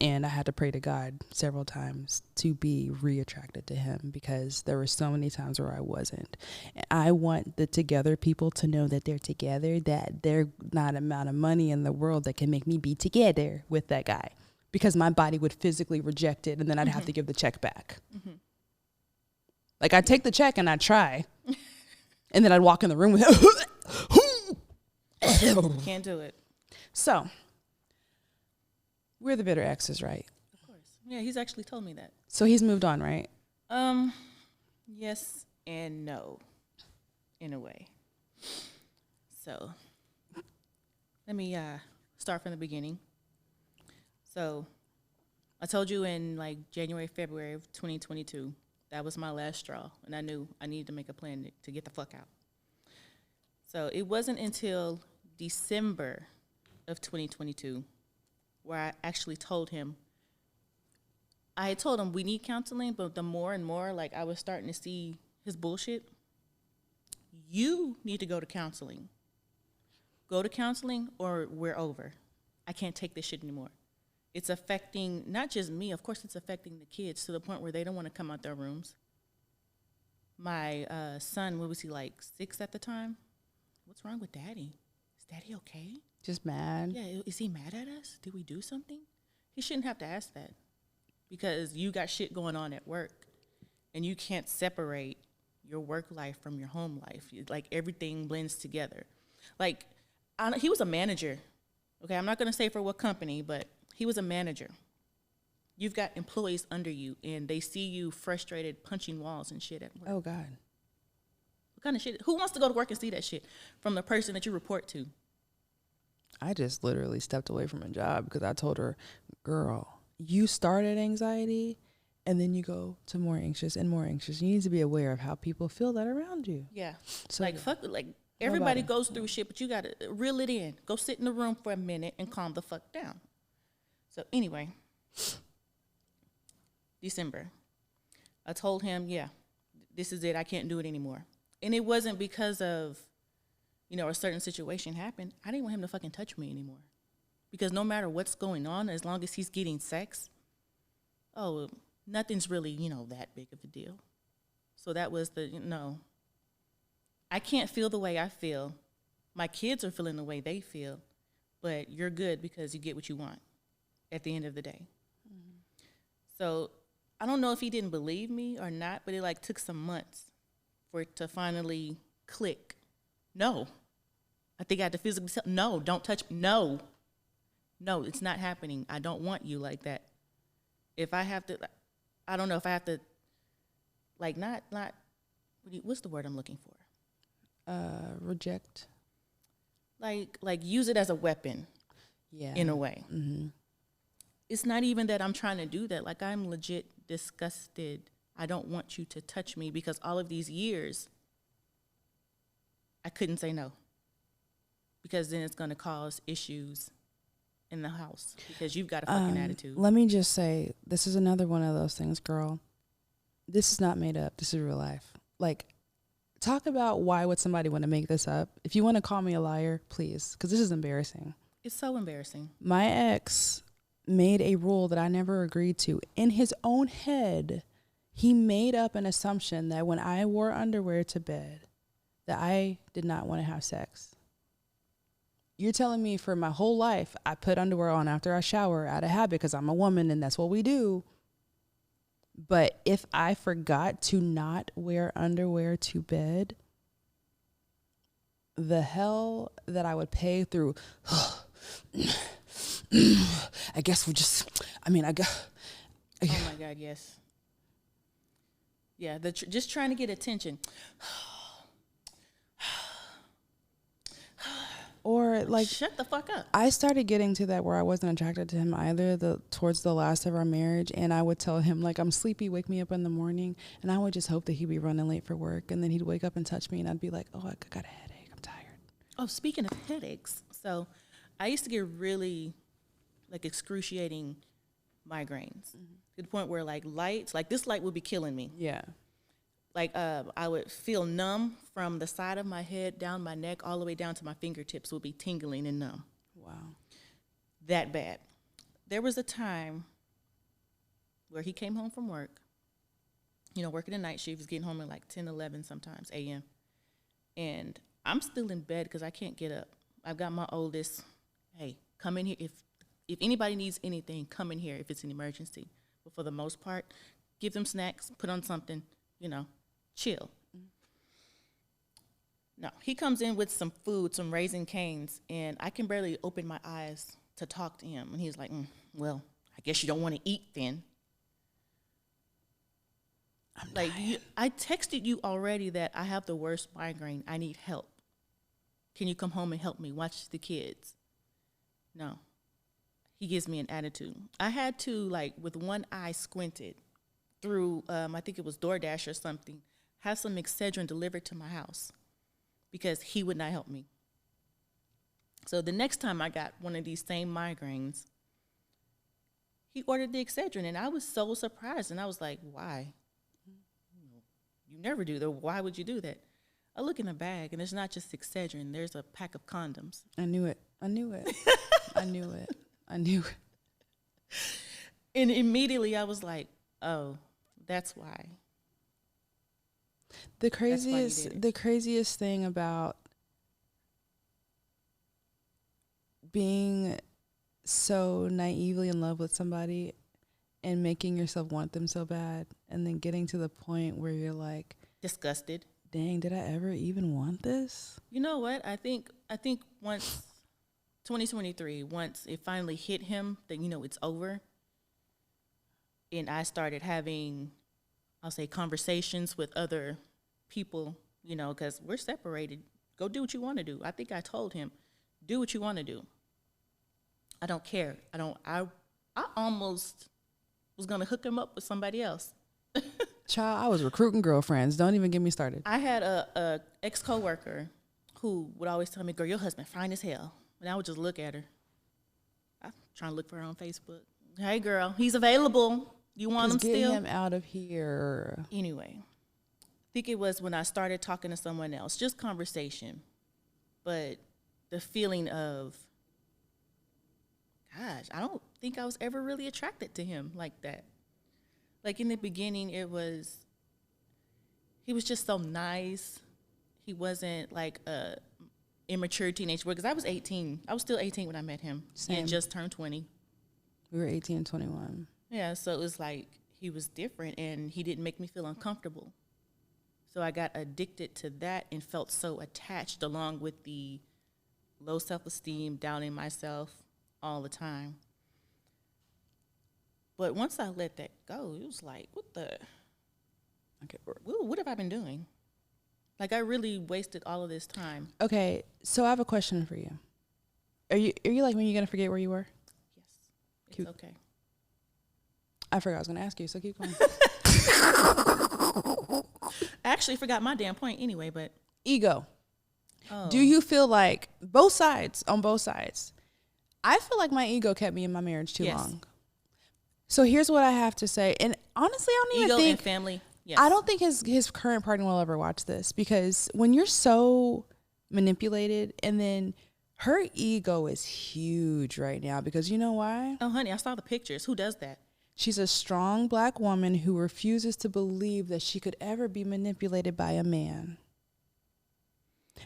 And I had to pray to God several times to be reattracted to him because there were so many times where I wasn't. I want the together people to know that they're together, that there's not amount of money in the world that can make me be together with that guy. Because my body would physically reject it, and then I'd have to give the check back. Like, I'd take the check and I'd try, and then I'd walk in the room with it. Can't do it. So, we're the bitter exes, right? Of course. Yeah, he's actually told me that. So he's moved on, right? Yes and no, in a way. So, let me start from the beginning. So, I told you in like January, February of 2022, that was my last straw, and I knew I needed to make a plan to get the fuck out. So, it wasn't until December of 2022 where I actually told him, I had told him we need counseling, but the more and more like I was starting to see his bullshit, you need to go to counseling. Go to counseling or we're over. I can't take this shit anymore. It's affecting not just me, of course it's affecting the kids to the point where they don't want to come out their rooms. My son, what was he, like 6 at the time? What's wrong with daddy? Is daddy okay? Just mad. Yeah, is he mad at us? Did we do something? He shouldn't have to ask that because you got shit going on at work and you can't separate your work life from your home life. Like everything blends together. Like he was a manager. Okay, I'm not going to say for what company, but he was a manager. You've got employees under you, and they see you frustrated, punching walls and shit at work. Oh, God. What kind of shit? Who wants to go to work and see that shit from the person that you report to? I just literally stepped away from a job because I told her, girl, you started anxiety, and then you go to more anxious and more anxious. You need to be aware of how people feel that around you. Yeah. So, like, fuck, like, everybody goes through shit, but you got to reel it in. Go sit in the room for a minute and calm the fuck down. So anyway, December, I told him, yeah, this is it. I can't do it anymore. And it wasn't because of, a certain situation happened. I didn't want him to fucking touch me anymore. Because no matter what's going on, as long as he's getting sex, nothing's really, that big of a deal. So that was I can't feel the way I feel. My kids are feeling the way they feel, but you're good because you get what you want at the end of the day. Mm-hmm. So I don't know if he didn't believe me or not, but it took some months for it to finally click. No. I think I had to physically tell, no, don't touch me. No, it's not happening. I don't want you like that. If I have to, I don't know if I have to, not, what's the word I'm looking for? Reject. Like use it as a weapon. Yeah. In a way. Mm-hmm. It's not even that I'm trying to do that. I'm legit disgusted. I don't want you to touch me because all of these years, I couldn't say no. Because then it's going to cause issues in the house because you've got a fucking attitude. Let me just say, this is another one of those things, girl. This is not made up. This is real life. talk about why would somebody want to make this up? If you want to call me a liar, please, because this is embarrassing. It's so embarrassing. My ex made a rule that I never agreed to. In his own head, he made up an assumption that when I wore underwear to bed, that I did not want to have sex. You're telling me for my whole life, I put underwear on after I shower out of habit because I'm a woman and that's what we do. But if I forgot to not wear underwear to bed, the hell that I would pay through, I guess oh my God, yes. Yeah, just trying to get attention. Or like, shut the fuck up. I started getting to that where I wasn't attracted to him either towards the last of our marriage. And I would tell him, like, I'm sleepy, wake me up in the morning. And I would just hope that he'd be running late for work. And then he'd wake up and touch me. And I'd be like, oh, I got a headache. I'm tired. Oh, speaking of headaches. So I used to get really, like, excruciating migraines. To the point where, like, lights, like this light would be killing me. Yeah. Like, I would feel numb from the side of my head, down my neck, all the way down to my fingertips would be tingling and numb. Wow. That bad. There was a time where he came home from work, working the night shift. He was getting home at like 10, 11 sometimes a.m. And I'm still in bed because I can't get up. I've got my oldest, hey, come in here. If anybody needs anything, come in here if it's an emergency. But for the most part, give them snacks, put on something, chill. No, he comes in with some food, some Raisin Canes, and I can barely open my eyes to talk to him. And he's like, well, I guess you don't want to eat then. I texted you already that I have the worst migraine. I need help. Can you come home and help me watch the kids? No. He gives me an attitude. I had to, with one eye squinted through, I think it was DoorDash or something, have some Excedrin delivered to my house because he would not help me. So the next time I got one of these same migraines, he ordered the Excedrin, and I was so surprised. And I was like, why? You never do that. Why would you do that? I look in the bag, and there's not just Excedrin. There's a pack of condoms. I knew it. I knew it. And immediately I was like, oh, that's why. The craziest thing about being so naively in love with somebody and making yourself want them so bad, and then getting to the point where you're like disgusted. Dang, did I ever even want this? You know what? I think once 2023, once it finally hit him that it's over, and I started having, I'll say, conversations with other people, because we're separated. Go do what you want to do. I think I told him, do what you want to do. I don't care. I almost was going to hook him up with somebody else. Child, I was recruiting girlfriends. Don't even get me started. I had a ex-coworker who would always tell me, girl, your husband fine as hell. And I would just look at her. I'm trying to look for her on Facebook. Hey, girl, he's available. You want him still? Get him out of here. Anyway, I think it was when I started talking to someone else, just conversation. But the feeling of, gosh, I don't think I was ever really attracted to him like that. Like in the beginning, he was just so nice. He wasn't like a immature teenage boy, because I was 18. I was still 18 when I met him. Same. He had just turned 20. We were 18 and 21. Yeah, so it was like he was different, and he didn't make me feel uncomfortable. So I got addicted to that and felt so attached, along with the low self-esteem, doubting myself all the time. But once I let that go, it was like, what have I been doing? Like, I really wasted all of this time. Okay, so I have a question for you. Are you like me, you're going to forget where you were? Yes, it's okay. I forgot I was going to ask you, so keep going. I actually forgot my damn point anyway, but. Ego. Oh. Do you feel like, on both sides, I feel like my ego kept me in my marriage too long. So here's what I have to say. And honestly, I don't even think. Ego and family. Yes. I don't think his current partner will ever watch this, because when you're so manipulated, and then her ego is huge right now, because you know why? Oh, honey, I saw the pictures. Who does that? She's a strong black woman who refuses to believe that she could ever be manipulated by a man.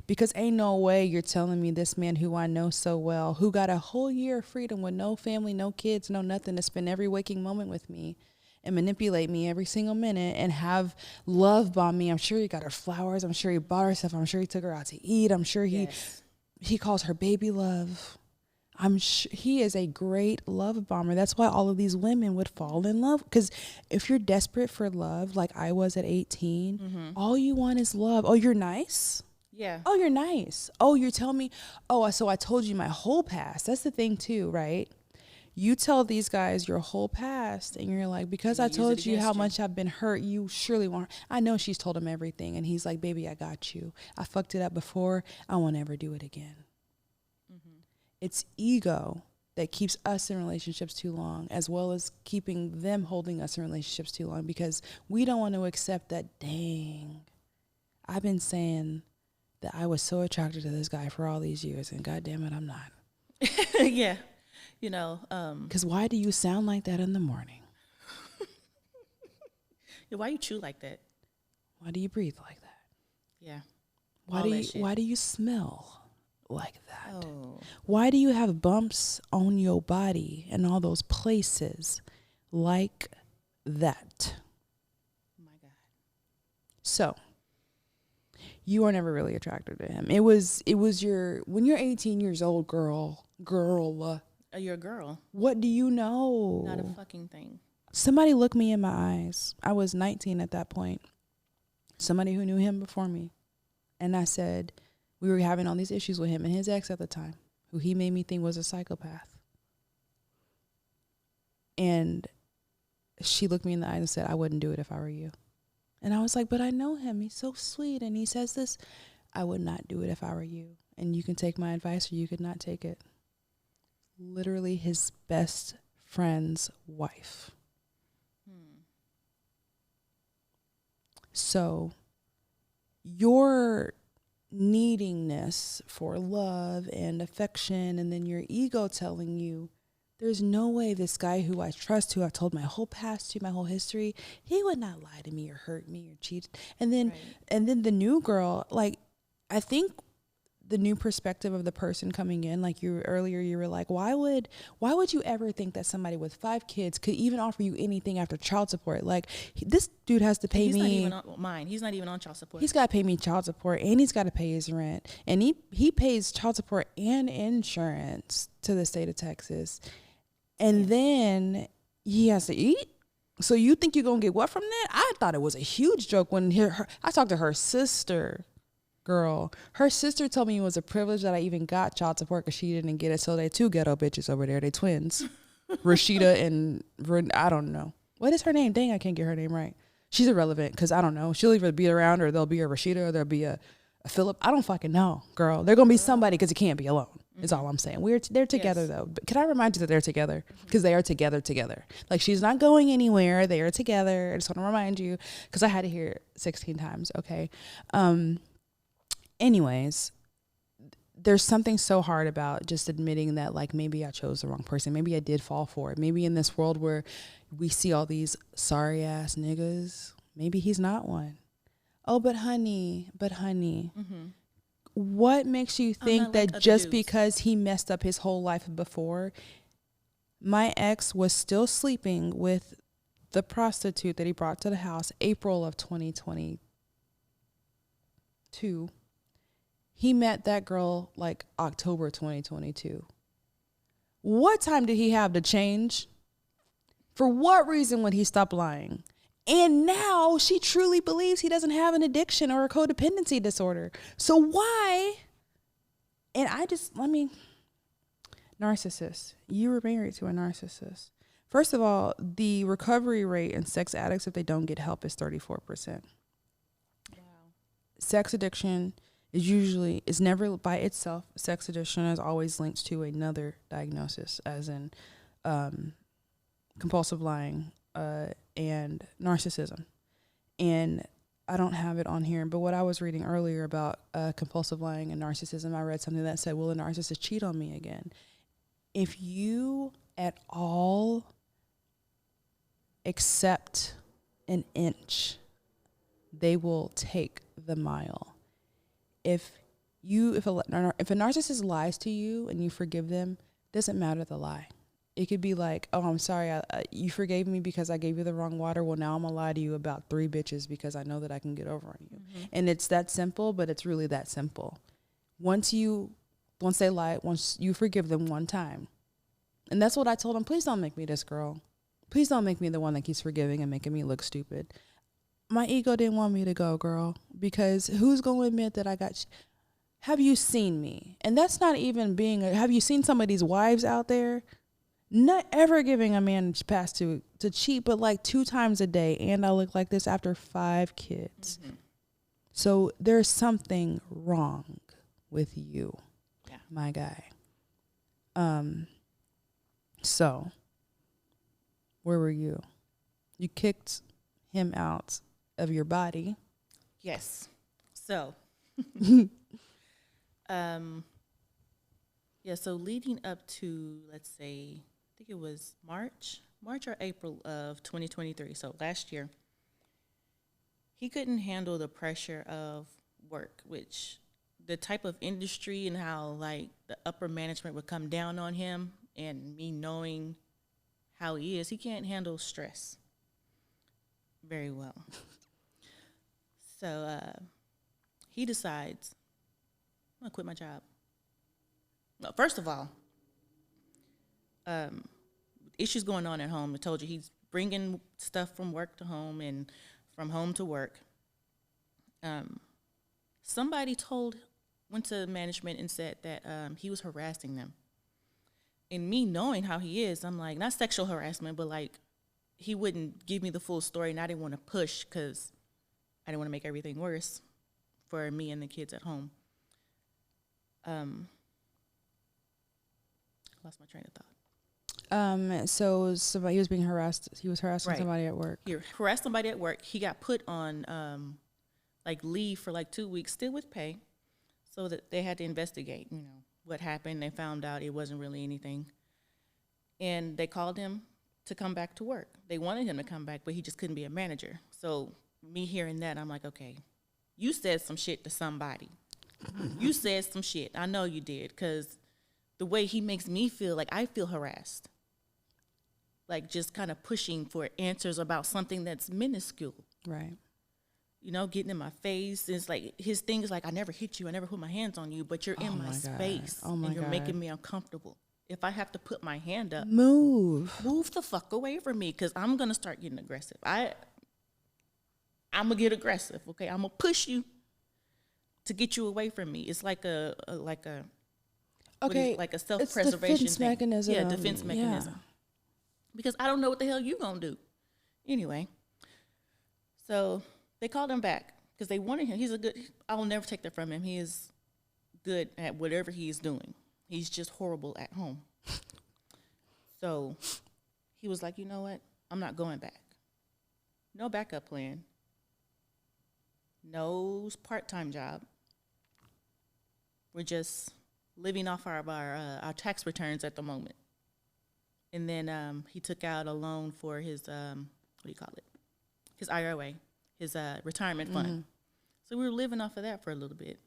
Because ain't no way you're telling me this man who I know so well, who got a whole year of freedom with no family, no kids, no nothing, to spend every waking moment with me and manipulate me every single minute and have love bomb me. I'm sure he got her flowers. I'm sure he bought her stuff. I'm sure he took her out to eat. I'm sure he calls her baby love. I'm sure he is a great love bomber. That's why all of these women would fall in love. Because if you're desperate for love, like I was at 18, all you want is love. Oh, you're nice? Yeah. Oh, you're nice. Oh, you're telling me, oh, so I told you my whole past. That's the thing too, right? You tell these guys your whole past, and you're like, because I told you how much I've been hurt, you surely want. I know she's told him everything, and he's like, baby, I got you. I fucked it up before. I won't ever do it again. It's ego that keeps us in relationships too long, as well as keeping them holding us in relationships too long, because we don't want to accept that, dang, I've been saying that I was so attracted to this guy for all these years, and God damn it, I'm not. Yeah. You know, because why do you sound like that in the morning? Yeah, why you chew like that? Why do you breathe like that? Yeah. Why do you smell like that? Oh. Why do you have bumps on your body and all those places like that? My God. So you are never really attracted to him. It was when you're 18 years old, girl. You're a girl. What do you know? Not a fucking thing. Somebody look me in my eyes. I was 19 at that point. Somebody who knew him before me. And I said, we were having all these issues with him and his ex at the time, who he made me think was a psychopath. And she looked me in the eyes and said, I wouldn't do it if I were you. And I was like, but I know him. He's so sweet. And he says this. I would not do it if I were you. And you can take my advice or you could not take it. Literally his best friend's wife. So your neediness for love and affection, and then your ego telling you, there's no way this guy who I trust, who I've told my whole past to, my whole history, he would not lie to me or hurt me or cheat. And then, and then the new girl, like, I think the new perspective of the person coming in, like you earlier, you were like, why would you ever think that somebody with 5 kids could even offer you anything after child support? Like, this dude has to pay me. He's not even on mine. He's not even on child support. He's got to pay me child support, and he's got to pay his rent, and he pays child support and insurance to the state of Texas, and then he has to eat. So you think you're gonna get what from that? I thought it was a huge joke when I talked to her sister. Girl, her sister told me it was a privilege that I even got child support, because she didn't get it. So they 2 ghetto bitches over there. They twins. Rashida and I don't know. What is her name? Dang, I can't get her name right. She's irrelevant, because I don't know. She'll either be around, or there'll be a Rashida, or there'll be a Philip. I don't fucking know, girl. They're going to be somebody, because it can't be alone. Is all I'm saying. They're together, though. But can I remind you that they're together? Because they are together. Like, she's not going anywhere. They are together. I just want to remind you, because I had to hear it 16 times. Okay. Anyways, there's something so hard about just admitting that, like, maybe I chose the wrong person. Maybe I did fall for it. Maybe in this world where we see all these sorry ass niggas, maybe he's not one. Oh, but honey, what makes you think that like just because he messed up his whole life before, my ex was still sleeping with the prostitute that he brought to the house April of 2022. He met that girl like October 2022. What time did he have to change? For what reason would he stop lying? And now she truly believes he doesn't have an addiction or a codependency disorder. So why? And narcissist. You were married to a narcissist. First of all, the recovery rate in sex addicts, if they don't get help, is 34%. Wow. Sex addiction is never by itself. Sex addiction is always linked to another diagnosis, as in compulsive lying and narcissism. And I don't have it on here, but what I was reading earlier about compulsive lying and narcissism, I read something that said, will a narcissist cheat on me again? If you at all accept an inch, they will take the mile. If a narcissist lies to you and you forgive them, doesn't matter the lie. It could be like, oh, I'm sorry, you forgave me because I gave you the wrong water. Well, now I'm going to lie to you about 3 bitches because I know that I can get over on you. Mm-hmm. And it's that simple, but it's really that simple. Once you forgive them one time. And that's what I told him. Please don't make me this girl. Please don't make me the one that keeps forgiving and making me look stupid. My ego didn't want me to go, girl, because who's going to admit that I got... Have you seen me? And that's not even have you seen some of these wives out there? Not ever giving a man a pass to cheat, but like 2 times a day. And I look like this after 5 kids. Mm-hmm. So there's something wrong with you, my guy. So where were you? You kicked him out of your body. Yes. So, so leading up to, let's say, I think it was March or April of 2023. So last year, he couldn't handle the pressure of work, which the type of industry and how like the upper management would come down on him, and me knowing how he is, he can't handle stress very well. So he decides, I'm going to quit my job. Well, first of all, issues going on at home. I told you he's bringing stuff from work to home and from home to work. Somebody went to management and said that he was harassing them. And me knowing how he is, I'm like, not sexual harassment, but like he wouldn't give me the full story, and I didn't want to push because I didn't want to make everything worse for me and the kids at home. Lost my train of thought. So somebody, he was being harassed. He was harassing somebody at work. He harassed somebody at work. He got put on like leave for like 2 weeks, still with pay, so that they had to investigate, what happened. They found out it wasn't really anything. And they called him to come back to work. They wanted him to come back, but he just couldn't be a manager. So me hearing that, I'm like, okay, you said some shit to somebody. You said some shit. I know you did, because the way he makes me feel, like I feel harassed. Like just kind of pushing for answers about something that's minuscule. Right. Getting in my face. It's like his thing is like, I never hit you. I never put my hands on you, but you're in my space. And you're making me uncomfortable. If I have to put my hand up, move the fuck away from me, because I'm going to start getting aggressive. I'm going to get aggressive, okay? I'm going to push you to get you away from me. It's like a self-preservation defense mechanism. Yeah, defense mechanism. Yeah. Because I don't know what the hell you going to do. Anyway, so they called him back because they wanted him. I will never take that from him. He is good at whatever he is doing. He's just horrible at home. So he was like, you know what? I'm not going back. No backup plan. No part-time job. We're just living off our tax returns at the moment. And then he took out a loan for his, his IRA, his retirement fund. Mm-hmm. So we were living off of that for a little bit.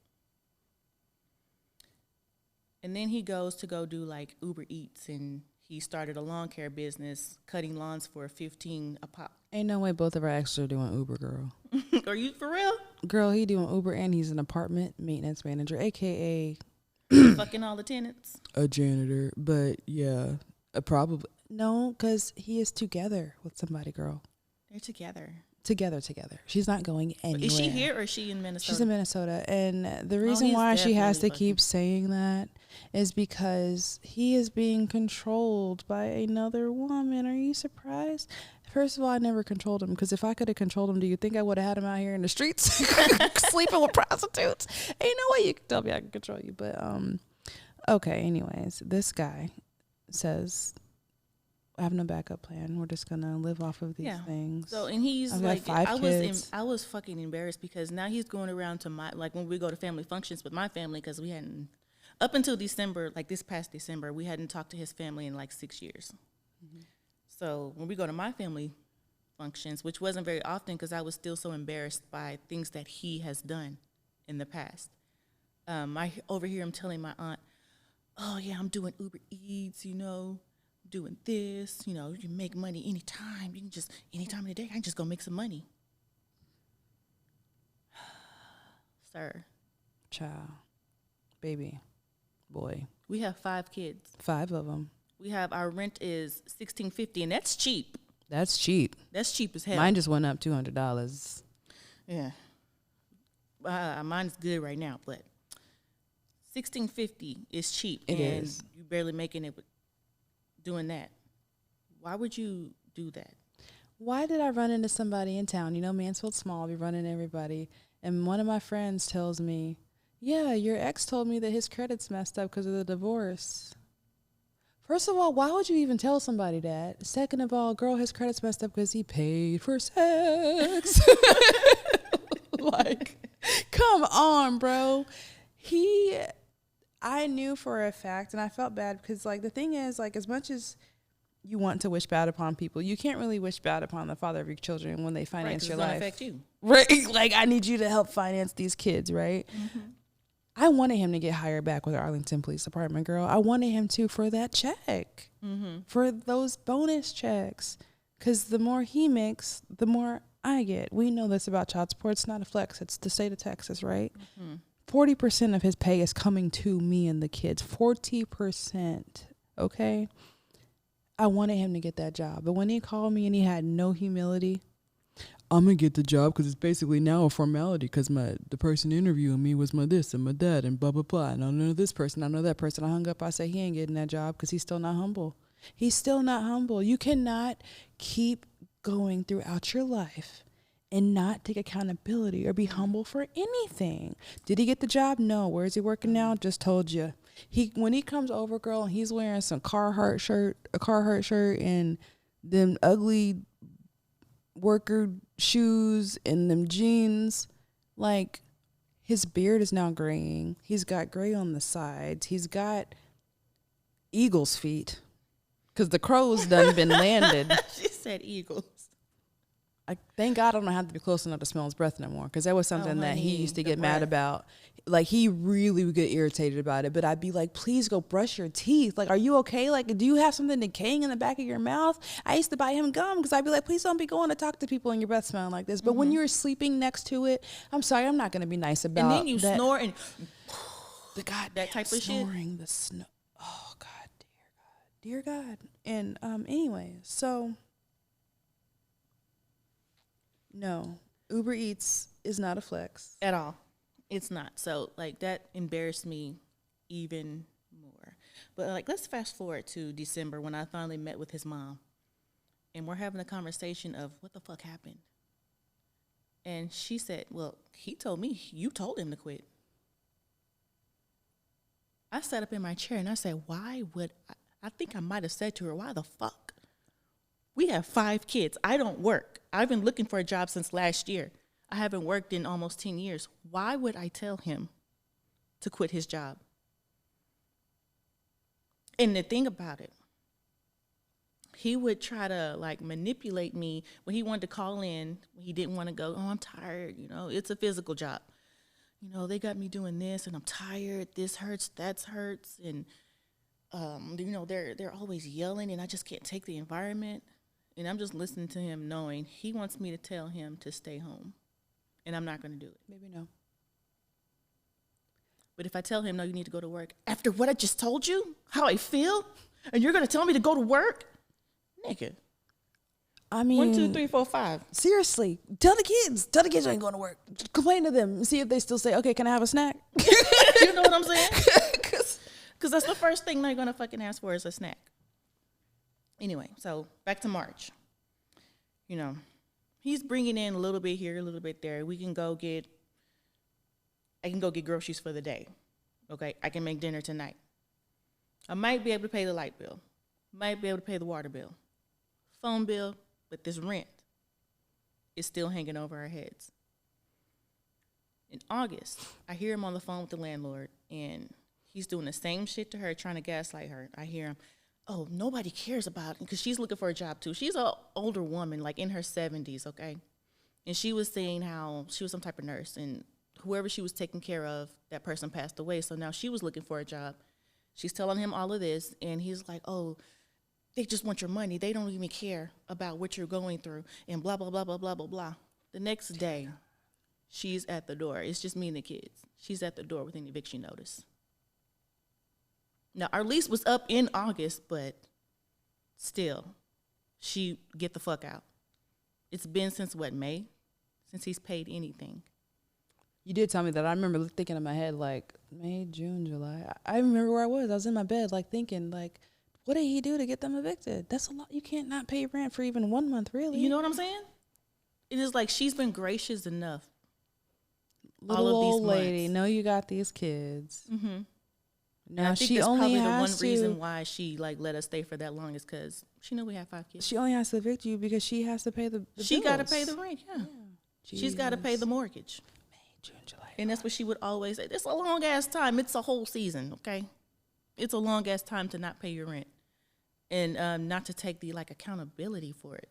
And then he goes to go do like Uber Eats, and he started a lawn care business, cutting lawns for $15 a pop. Ain't no way both of our exes are doing Uber, girl. Are you for real? Girl, he doing Uber, and he's an apartment maintenance manager, a.k.a. fucking all the tenants. A janitor, but yeah, probably. No, because he is together with somebody, girl. They're together. Together. She's not going anywhere. Is she here or is she in Minnesota? She's in Minnesota. And the reason why she has to keep saying that is because he is being controlled by another woman. Are you surprised? First of all, I never controlled him, because if I could have controlled him, do you think I would have had him out here in the streets sleeping with prostitutes? Ain't no way you can tell me I can control you. But okay, anyways, this guy says I have no backup plan. We're just gonna live off of these things. So, and he's I've like, got 5 kids. I was fucking embarrassed because now he's going around to my, like when we go to family functions with my family, because we hadn't, up until December, like this past December, we hadn't talked to his family in like 6 years. Mm-hmm. So when we go to my family functions, which wasn't very often because I was still so embarrassed by things that he has done in the past. I overhear him telling my aunt, oh yeah, I'm doing Uber Eats, you know, doing this, you know, you can make money anytime. You can just, anytime of the day, I can just go make some money. Sir. Child. Baby. Boy. We have 5 kids. 5 of them. We have, our rent is $1,650, and that's cheap. That's cheap. That's cheap as hell. Mine just went up $200. Yeah. Mine's good right now, but $1,650 is cheap. It and is. You're barely making it doing that. Why would you do that? Why did I run into somebody in town? You know, Mansfield Small, we run into everybody. And one of my friends tells me, yeah, your ex told me that his credit's messed up because of the divorce. First of all, why would you even tell somebody that? Second of all, girl, his credit's messed up because he paid for sex. Like, come on, bro. I knew for a fact, and I felt bad because, like, the thing is, like, as much as you want to wish bad upon people, you can't really wish bad upon the father of your children when they finance your life. Affect you. Right? Like, I need you to help finance these kids, right? Mm-hmm. I wanted him to get hired back with the Arlington Police Department, girl. I wanted him to for that check, for those bonus checks. Because the more he makes, the more I get. We know this about child support. It's not a flex. It's the state of Texas, right? 40% of his pay is coming to me and the kids. 40%, okay? I wanted him to get that job. But when he called me and he had no humility, I'm going to get the job because it's basically now a formality because the person interviewing me was my this and my that and blah, blah, blah. And I know this person, I know that person. I hung up. I said, he ain't getting that job because he's still not humble. He's still not humble. You cannot keep going throughout your life and not take accountability or be humble for anything. Did he get the job? No. Where is he working now? Just told you. When he comes over, girl, and he's wearing a Carhartt shirt and them ugly worker shoes and them jeans, like, his beard is now graying. He's got gray on the sides. He's got eagle's feet because the crows done been landed. She said eagles. Thank God I don't have to be close enough to smell his breath no more, because that was something that he used to get mad about. Like, he really would get irritated about it, but I'd be like, please go brush your teeth. Like, are you okay? Like, do you have something decaying in the back of your mouth? I used to buy him gum because I'd be like, please don't be going to talk to people and your breath smelling like this. But when you're sleeping next to it, I'm sorry, I'm not going to be nice about And then you that. snore and The goddamn that type of snoring, the snow. Oh, God, dear God. And anyway, so... No, Uber Eats is not a flex. At all. It's not. So, like, that embarrassed me even more. But, like, let's fast forward to December when I finally met with his mom. And we're having a conversation of what the fuck happened. And she said, well, he told me you told him to quit. I sat up in my chair and I said, why would I think I might have said to her, why the fuck? We have 5 kids. I don't work. I've been looking for a job since last year. I haven't worked in almost 10 years. Why would I tell him to quit his job? And the thing about it, he would try to, like, manipulate me when he wanted to call in. When he didn't want to go, oh, I'm tired. You know, it's a physical job. You know, they got me doing this and I'm tired. This hurts, that hurts. And, you know, they're always yelling and I just can't take the environment. And I'm just listening to him knowing he wants me to tell him to stay home. And I'm not going to do it. Maybe no. But if I tell him, no, you need to go to work, after what I just told you, how I feel, and you're going to tell me to go to work? Nigga. I mean. 1, 2, 3, 4, 5. Seriously. Tell the kids you ain't going to work. Complain to them and see if they still say, okay, can I have a snack? You know what I'm saying? Because that's the first thing they're going to fucking ask for is a snack. Anyway, so back to March. You know, he's bringing in a little bit here, a little bit there. I can go get groceries for the day. Okay, I can make dinner tonight. I might be able to pay the light bill. Might be able to pay the water bill. phone bill, but this rent is still hanging over our heads. In August, I hear him on the phone with the landlord, and he's doing the same shit to her, trying to gaslight her. I hear him, oh, nobody cares about it, because she's looking for a job too. She's an older woman, like in her 70s, okay? And she was saying how she was some type of nurse, and whoever she was taking care of, that person passed away, so now she was looking for a job. She's telling him all of this, and he's like, oh, they just want your money. They don't even care about what you're going through, and blah, blah, blah, blah, blah, blah, blah. The next day, she's at the door. It's just me and the kids. She's at the door with an eviction notice. Now, our lease was up in August, but still, she get the fuck out. It's been since, what, May? Since he's paid anything. You did tell me that. I remember thinking in my head, like, May, June, July. I remember where I was. I was in my bed, like, thinking, like, what did he do to get them evicted? That's a lot. You can't not pay rent for even 1 month, really. You know what I'm saying? It is like she's been gracious enough. Little all of these old lady, know you got these kids. Mm-hmm. Now I think she that's only probably has the one to, reason why she like let us stay for that long is because she knew we had 5 kids. She only has to evict you because she has to pay the she got to bills. pay the rent. Yeah, she's got to pay the mortgage. May, June, July, and that's what she would always say. It's a long ass time. It's a whole season. Okay, it's a long ass time to not pay your rent, and not to take the like accountability for it.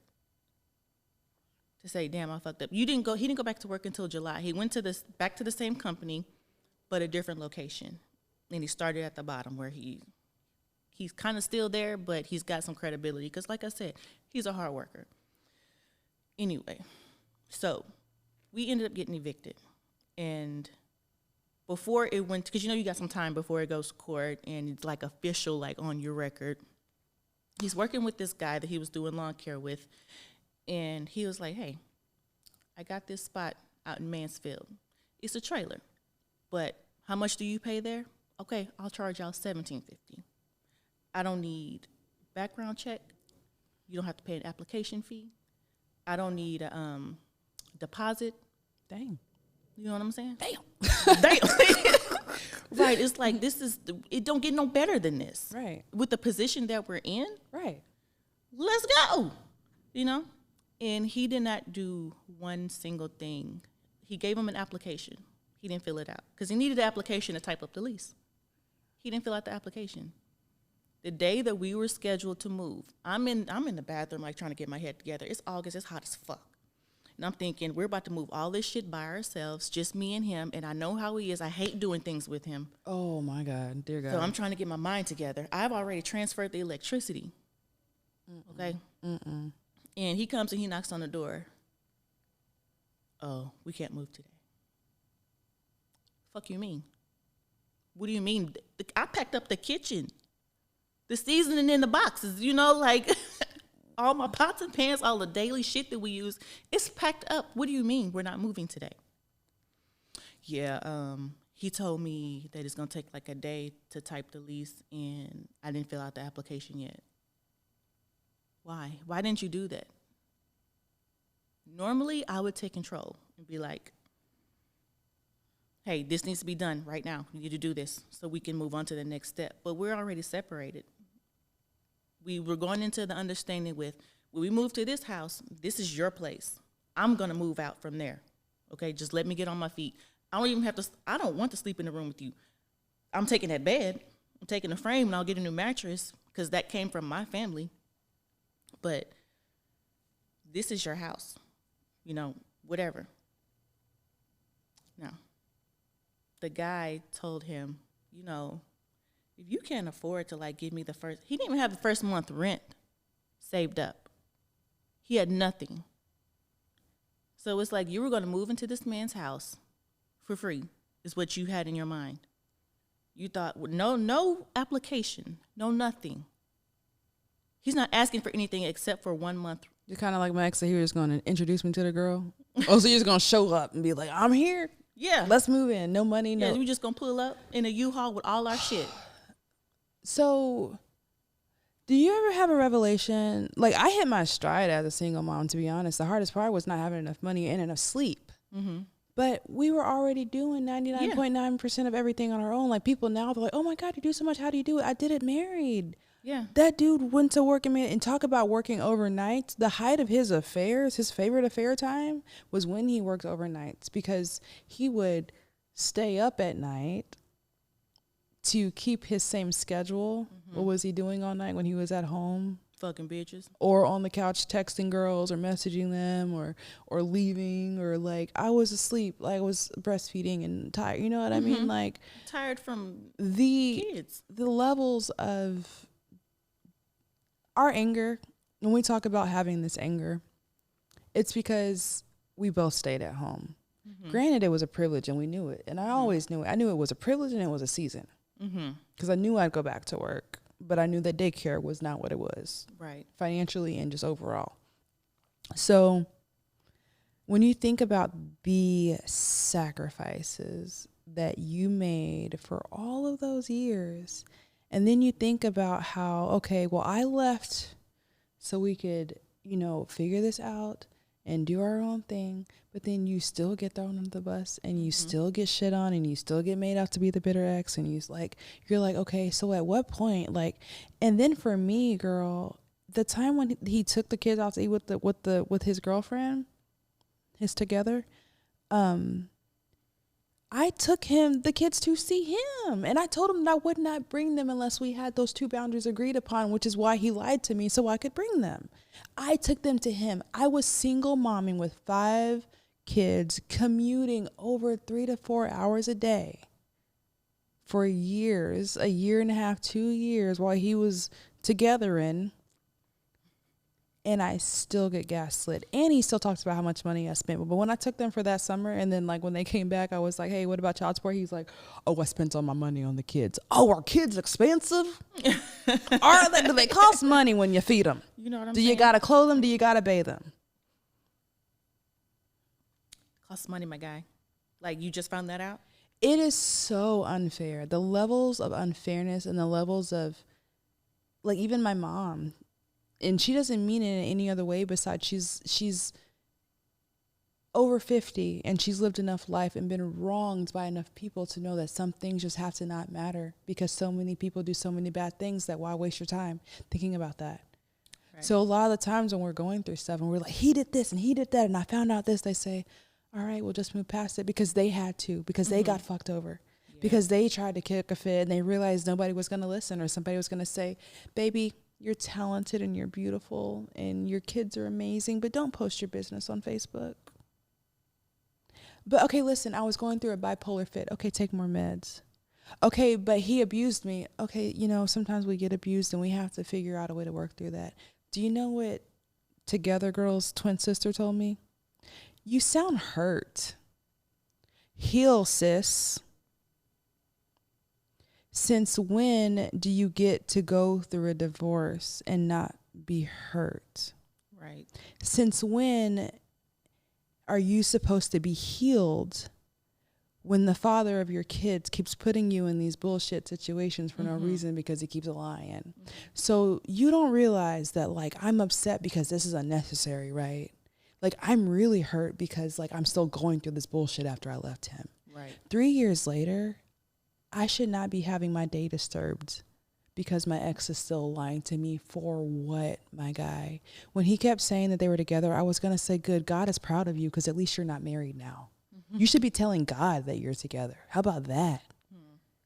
To say, damn, I fucked up. He didn't go back to work until July. He went to back to the same company, but a different location. And he started at the bottom where he's kind of still there, but he's got some credibility. Because like I said, he's a hard worker. Anyway, so we ended up getting evicted. And before it went, because you got some time before it goes to court and it's like official, like on your record. He's working with this guy that he was doing lawn care with. And he was like, hey, I got this spot out in Mansfield. It's a trailer. But how much do you pay there? Okay, I'll charge y'all $1,750. I don't need background check. You don't have to pay an application fee. I don't need a deposit. Dang. You know what I'm saying? Damn. Damn. Right, it's like it don't get no better than this. Right. With the position that we're in. Right. Let's go. And he did not do one single thing. He gave him an application. He didn't fill it out because he needed the application to type up the lease. He didn't fill out the application. The day that we were scheduled to move, I'm in the bathroom like trying to get my head together. It's August. It's hot as fuck. And I'm thinking, we're about to move all this shit by ourselves, just me and him, and I know how he is. I hate doing things with him. Oh, my God. Dear God. So I'm trying to get my mind together. I've already transferred the electricity. Okay? Mm-mm. And he comes and he knocks on the door. Oh, we can't move today. Fuck you mean? What do you mean? I packed up the kitchen. The seasoning in the boxes, like all my pots and pans, all the daily shit that we use, it's packed up. What do you mean we're not moving today? Yeah, he told me that it's going to take like a day to type the lease, and I didn't fill out the application yet. Why? Why didn't you do that? Normally, I would take control and be like, hey, this needs to be done right now. We need to do this so we can move on to the next step. But we're already separated. We were going into the understanding with, when we move to this house, this is your place. I'm going to move out from there. Okay, just let me get on my feet. I don't want to sleep in the room with you. I'm taking that bed. I'm taking the frame, and I'll get a new mattress because that came from my family. But this is your house, whatever. Now, the guy told him, if you can't afford to give me he didn't even have the first month rent saved up. He had nothing. So it's like you were going to move into this man's house for free is what you had in your mind. You thought, no application, no nothing. He's not asking for anything except for 1 month. You're kind of like my ex, he was going to introduce me to the girl. Oh, so you're just going to show up and be like, I'm here. Yeah. Let's move in. No money, no. Yeah, we just going to pull up in a U-Haul with all our shit. So, do you ever have a revelation? Like, I hit my stride as a single mom, to be honest. The hardest part was not having enough money and enough sleep. Mm-hmm. But we were already doing 99.9% of everything on our own. Like, people now, they're like, oh, my God, you do so much. How do you do it? I did it married. Yeah. That dude went to work and talk about working overnight. The height of his affairs, his favorite affair time was when he worked overnights, because he would stay up at night to keep his same schedule. What was he doing all night when he was at home? Fucking bitches. Or on the couch texting girls or messaging them or leaving, or like I was asleep, like I was breastfeeding and tired. You know what I mean? Like tired from the kids. The levels of our anger, when we talk about having this anger, it's because we both stayed at home. Granted, it was a privilege and we knew it. And I always knew it. I knew it was a privilege and it was a season. Because I knew I'd go back to work. But I knew that daycare was not what it was. Right. Financially and just overall. So when you think about the sacrifices that you made for all of those years, and then you think about how, okay, well, I left so we could, you know, figure this out and do our own thing, but then you still get thrown under the bus and you still get shit on and you still get made out to be the bitter ex, and you're like, okay, so at what point, like, and then for me, girl, the time when he took the kids out to eat with his girlfriend, his together, I took the kids to see him, and I told him that I would not bring them unless we had those two boundaries agreed upon, which is why he lied to me so I could bring them. I took them to him. I was single momming with 5 kids, commuting over 3 to 4 hours a day for years, a year and a half, 2 years while he was together and I still get gaslit. And he still talks about how much money I spent. But when I took them for that summer, and then like when they came back, I was like, hey, what about child support? He's like, oh, I spent all my money on the kids. Oh, are kids expensive? Do they cost money when you feed them? You know what I'm saying? saying? Do you got to clothe them? Do you got to bathe them? Costs money, my guy. Like, you just found that out? It is so unfair. The levels of unfairness and the levels of, like, even my mom, and she doesn't mean it in any other way besides she's over 50 and she's lived enough life and been wronged by enough people to know that some things just have to not matter because so many people do so many bad things that why waste your time thinking about that? Right. So a lot of the times when we're going through stuff and we're like, he did this and he did that and I found out this, they say, all right, we'll just move past it, because they had to, because they got fucked over. Yeah. Because they tried to kick a fit and they realized nobody was going to listen, or somebody was going to say, baby, you're talented and you're beautiful and your kids are amazing, but don't post your business on Facebook. But okay, listen, I was going through a bipolar fit. Okay, take more meds. Okay, but he abused me. Okay, you know, sometimes we get abused and we have to figure out a way to work through that. Do you know what Together Girl's twin sister told me? You sound hurt. Heal, sis. Since when do you get to go through a divorce and not be hurt? Right. Since when are you supposed to be healed when the father of your kids keeps putting you in these bullshit situations for no reason because he keeps lying? So you don't realize that, like, I'm upset because this is unnecessary, right? Like, I'm really hurt because, like, I'm still going through this bullshit after I left him. Right. 3 years later, I should not be having my day disturbed because my ex is still lying to me. For what, my guy? When he kept saying that they were together, I was going to say, good, God is proud of you because at least you're not married now. You should be telling God that you're together. How about that?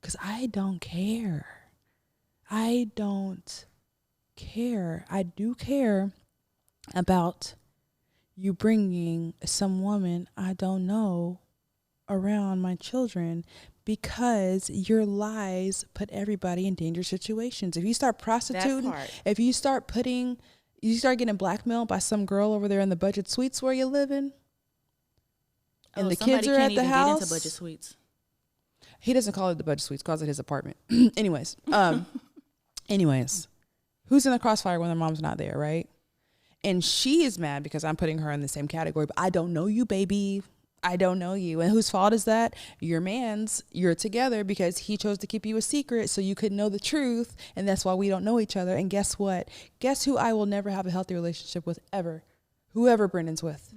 Because I don't care. I don't care. I do care about you bringing some woman I don't know around my children, because your lies put everybody in dangerous situations. If you start prostituting, if you start getting blackmailed by some girl over there in the budget suites where you're living, and the kids are at the house. Get into budget suites. He doesn't call it the budget suites, calls it his apartment. anyways, who's in the crossfire when their mom's not there, right? And she is mad because I'm putting her in the same category, but I don't know you, baby. I don't know you. And whose fault is that? Your man's. You're together because he chose to keep you a secret so you could know the truth. And that's why we don't know each other. And guess what? Guess who I will never have a healthy relationship with ever? Whoever Brendan's with.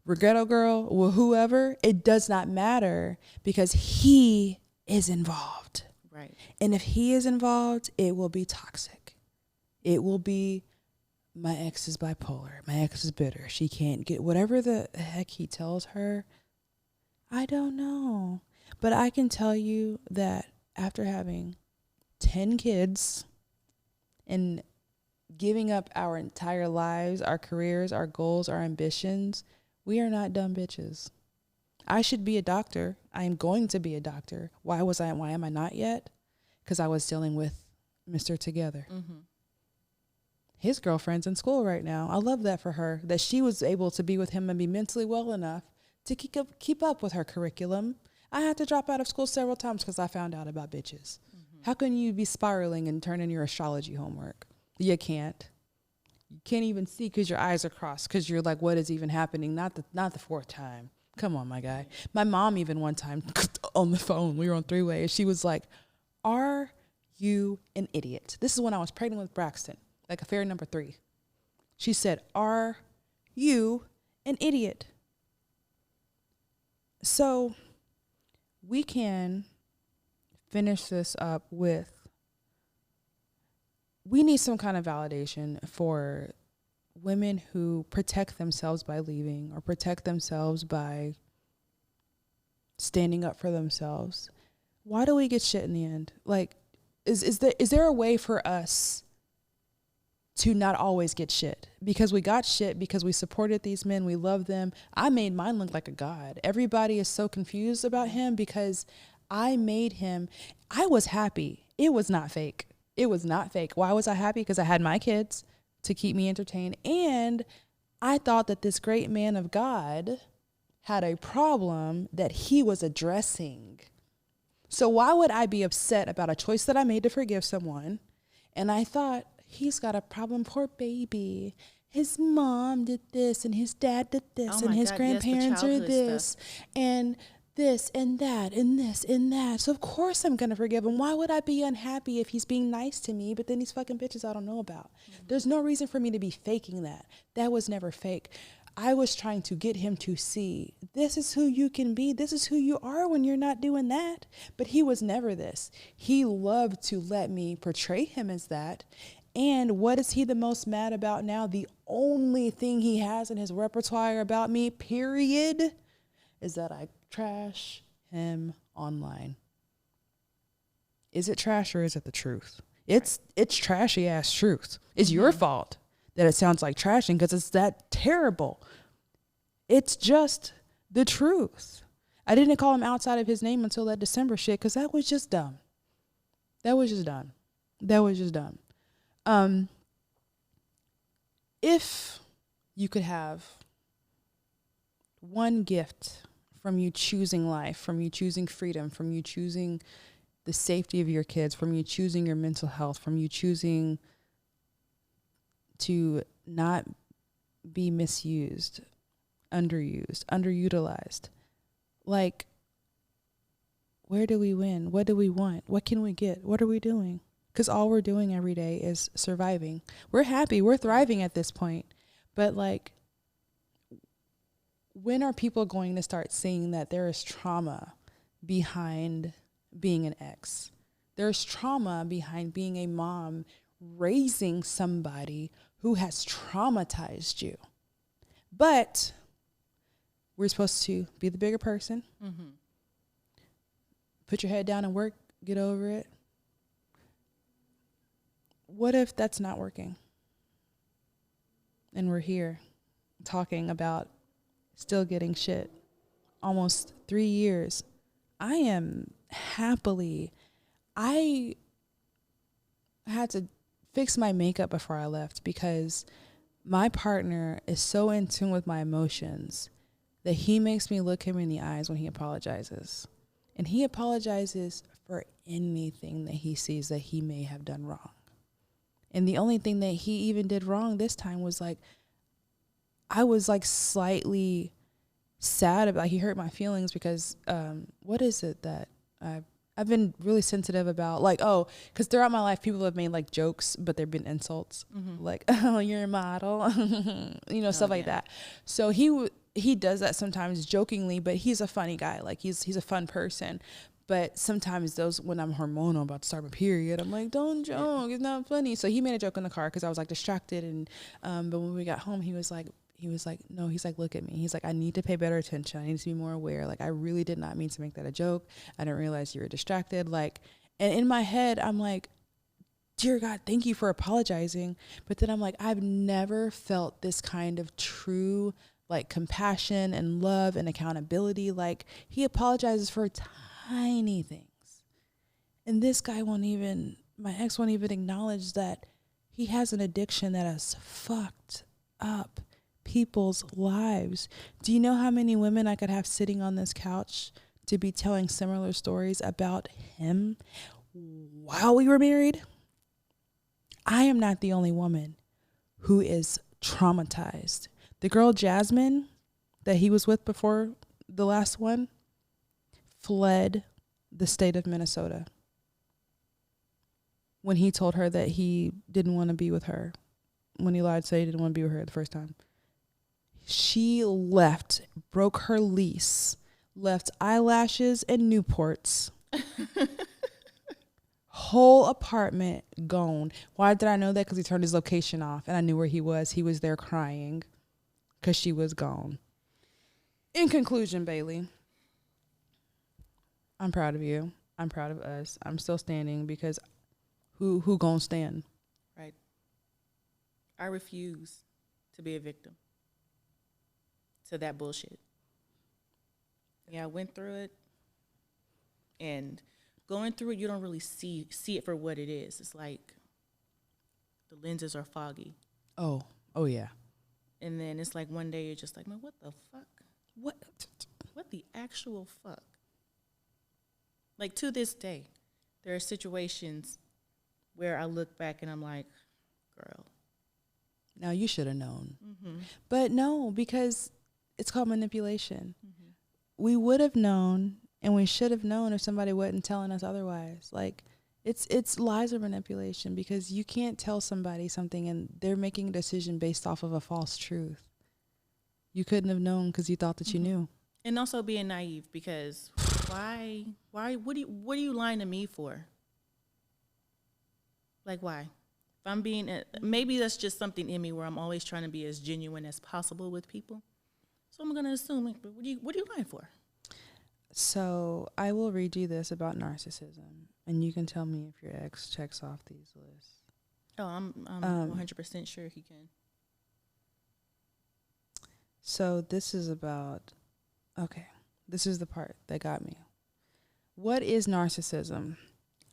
Regretto girl, or whoever. It does not matter because he is involved. Right. And if he is involved, it will be toxic. It will be, my ex is bipolar. My ex is bitter. She can't get whatever the heck he tells her. I don't know. But I can tell you that after having 10 kids and giving up our entire lives, our careers, our goals, our ambitions, we are not dumb bitches. I should be a doctor. I am going to be a doctor. Why am I not yet? Because I was dealing with Mr. Together. Mm-hmm. His girlfriend's in school right now. I love that for her, that she was able to be with him and be mentally well enough to keep up with her curriculum. I had to drop out of school several times because I found out about bitches. Mm-hmm. How can you be spiraling and turn in your astrology homework? You can't. You can't even see because your eyes are crossed because you're like, what is even happening? Not the fourth time. Come on, my guy. My mom even one time on the phone, we were on three-way, and she was like, are you an idiot? This is when I was pregnant with Braxton, like affair number 3. She said, are you an idiot? So we can finish this up with, we need some kind of validation for women who protect themselves by leaving or protect themselves by standing up for themselves. Why do we get shit in the end? Like, is there a way for us to not always get shit? Because we got shit because we supported these men, we love them. I made mine look like a god. Everybody is so confused about him because I made him. I was happy. It was not fake. It was not fake. Why was I happy? Because I had my kids to keep me entertained. And I thought that this great man of God had a problem that he was addressing. So why would I be upset about a choice that I made to forgive someone? And I thought, he's got a problem, poor baby. His mom did this and his dad did this and his grandparents are this stuff. And this and that and this and that. So of course I'm going to forgive him. Why would I be unhappy if he's being nice to me, but then these fucking bitches I don't know about? Mm-hmm. There's no reason for me to be faking that. That was never fake. I was trying to get him to see, this is who you can be. This is who you are when you're not doing that. But he was never this. He loved to let me portray him as that. And what is he the most mad about now? The only thing he has in his repertoire about me, period, is that I trash him online. Is it trash or is it the truth? It's trashy ass truth. It's your fault that it sounds like trashing because it's that terrible. It's just the truth. I didn't call him outside of his name until that December shit because that was just dumb. That was just dumb. If you could have one gift from you choosing life, from you choosing freedom, from you choosing the safety of your kids, from you choosing your mental health, from you choosing to not be misused, underused, underutilized. Like, where do we win? What do we want? What can we get? What are we doing? Because all we're doing every day is surviving. We're happy. We're thriving at this point. But like, when are people going to start seeing that there is trauma behind being an ex? There's trauma behind being a mom, raising somebody who has traumatized you. But we're supposed to be the bigger person. Mm-hmm. Put your head down and work, get over it. What if that's not working? And we're here talking about still getting shit. Almost 3 years. I had to fix my makeup before I left because my partner is so in tune with my emotions that he makes me look him in the eyes when he apologizes. And he apologizes for anything that he sees that he may have done wrong. And the only thing that he even did wrong this time was like, I was like slightly sad about, he hurt my feelings because what is it that I've been really sensitive about, like, because throughout my life people have made like jokes, but they've been insults, like, oh, you're a model, stuff like that. So he does that sometimes jokingly, but he's a funny guy, like he's a fun person. But sometimes those, when I'm hormonal about to start my period, I'm like, don't joke, it's not funny. So he made a joke in the car because I was like distracted. And but when we got home, he was like, no, he's like, look at me. He's like, I need to pay better attention. I need to be more aware. Like, I really did not mean to make that a joke. I didn't realize you were distracted. Like, and in my head, I'm like, dear God, thank you for apologizing. But then I'm like, I've never felt this kind of true, like, compassion and love and accountability. Like, he apologizes for tiny things. And this guy my ex won't even acknowledge that he has an addiction that has fucked up people's lives. Do you know how many women I could have sitting on this couch to be telling similar stories about him while we were married? I am not the only woman who is traumatized. The girl Jasmine that he was with before the last one fled the state of Minnesota when he told her that he didn't want to be with her, when he lied to say he didn't want to be with her the first time. She left, broke her lease, left eyelashes and Newports. Whole apartment gone. Why did I know that? Because he turned his location off and I knew where he was. He was there crying because she was gone. In conclusion, Bailey, I'm proud of you. I'm proud of us. I'm still standing because who gonna stand? Right. I refuse to be a victim to that bullshit. Yeah, I went through it, and going through it, you don't really see it for what it is. It's like the lenses are foggy. Oh yeah. And then it's like one day you're just like, man, what the fuck? What the actual fuck? Like, to this day, there are situations where I look back and I'm like, girl. Now you should have known. Mm-hmm. But no, because it's called manipulation. Mm-hmm. We would have known and we should have known if somebody wasn't telling us otherwise. Like, it's lies or manipulation, because you can't tell somebody something and they're making a decision based off of a false truth. You couldn't have known because you thought that you knew. And also being naive, because why, what are you lying to me for? Like, why? If I'm being, maybe that's just something in me where I'm always trying to be as genuine as possible with people. So I'm going to assume, like, but what are you lying for? So I will read you this about narcissism, and you can tell me if your ex checks off these lists. Oh, I'm 100% sure he can. So this is this is the part that got me. What is narcissism?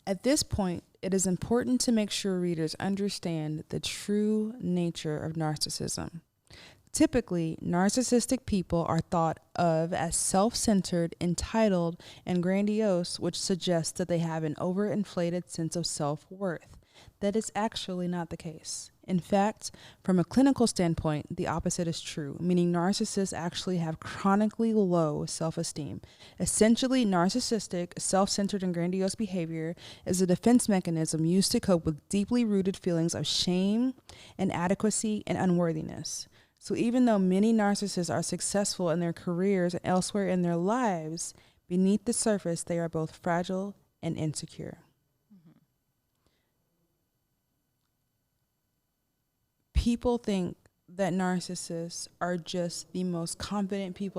At this point, it is important to make sure readers understand the true nature of narcissism. Typically, narcissistic people are thought of as self-centered, entitled, and grandiose, which suggests that they have an overinflated sense of self-worth. That is actually not the case. In fact, from a clinical standpoint, the opposite is true, meaning narcissists actually have chronically low self-esteem. Essentially, narcissistic, self-centered, and grandiose behavior is a defense mechanism used to cope with deeply rooted feelings of shame, inadequacy, and unworthiness. So even though many narcissists are successful in their careers and elsewhere in their lives, beneath the surface, they are both fragile and insecure. People think that narcissists are just the most confident people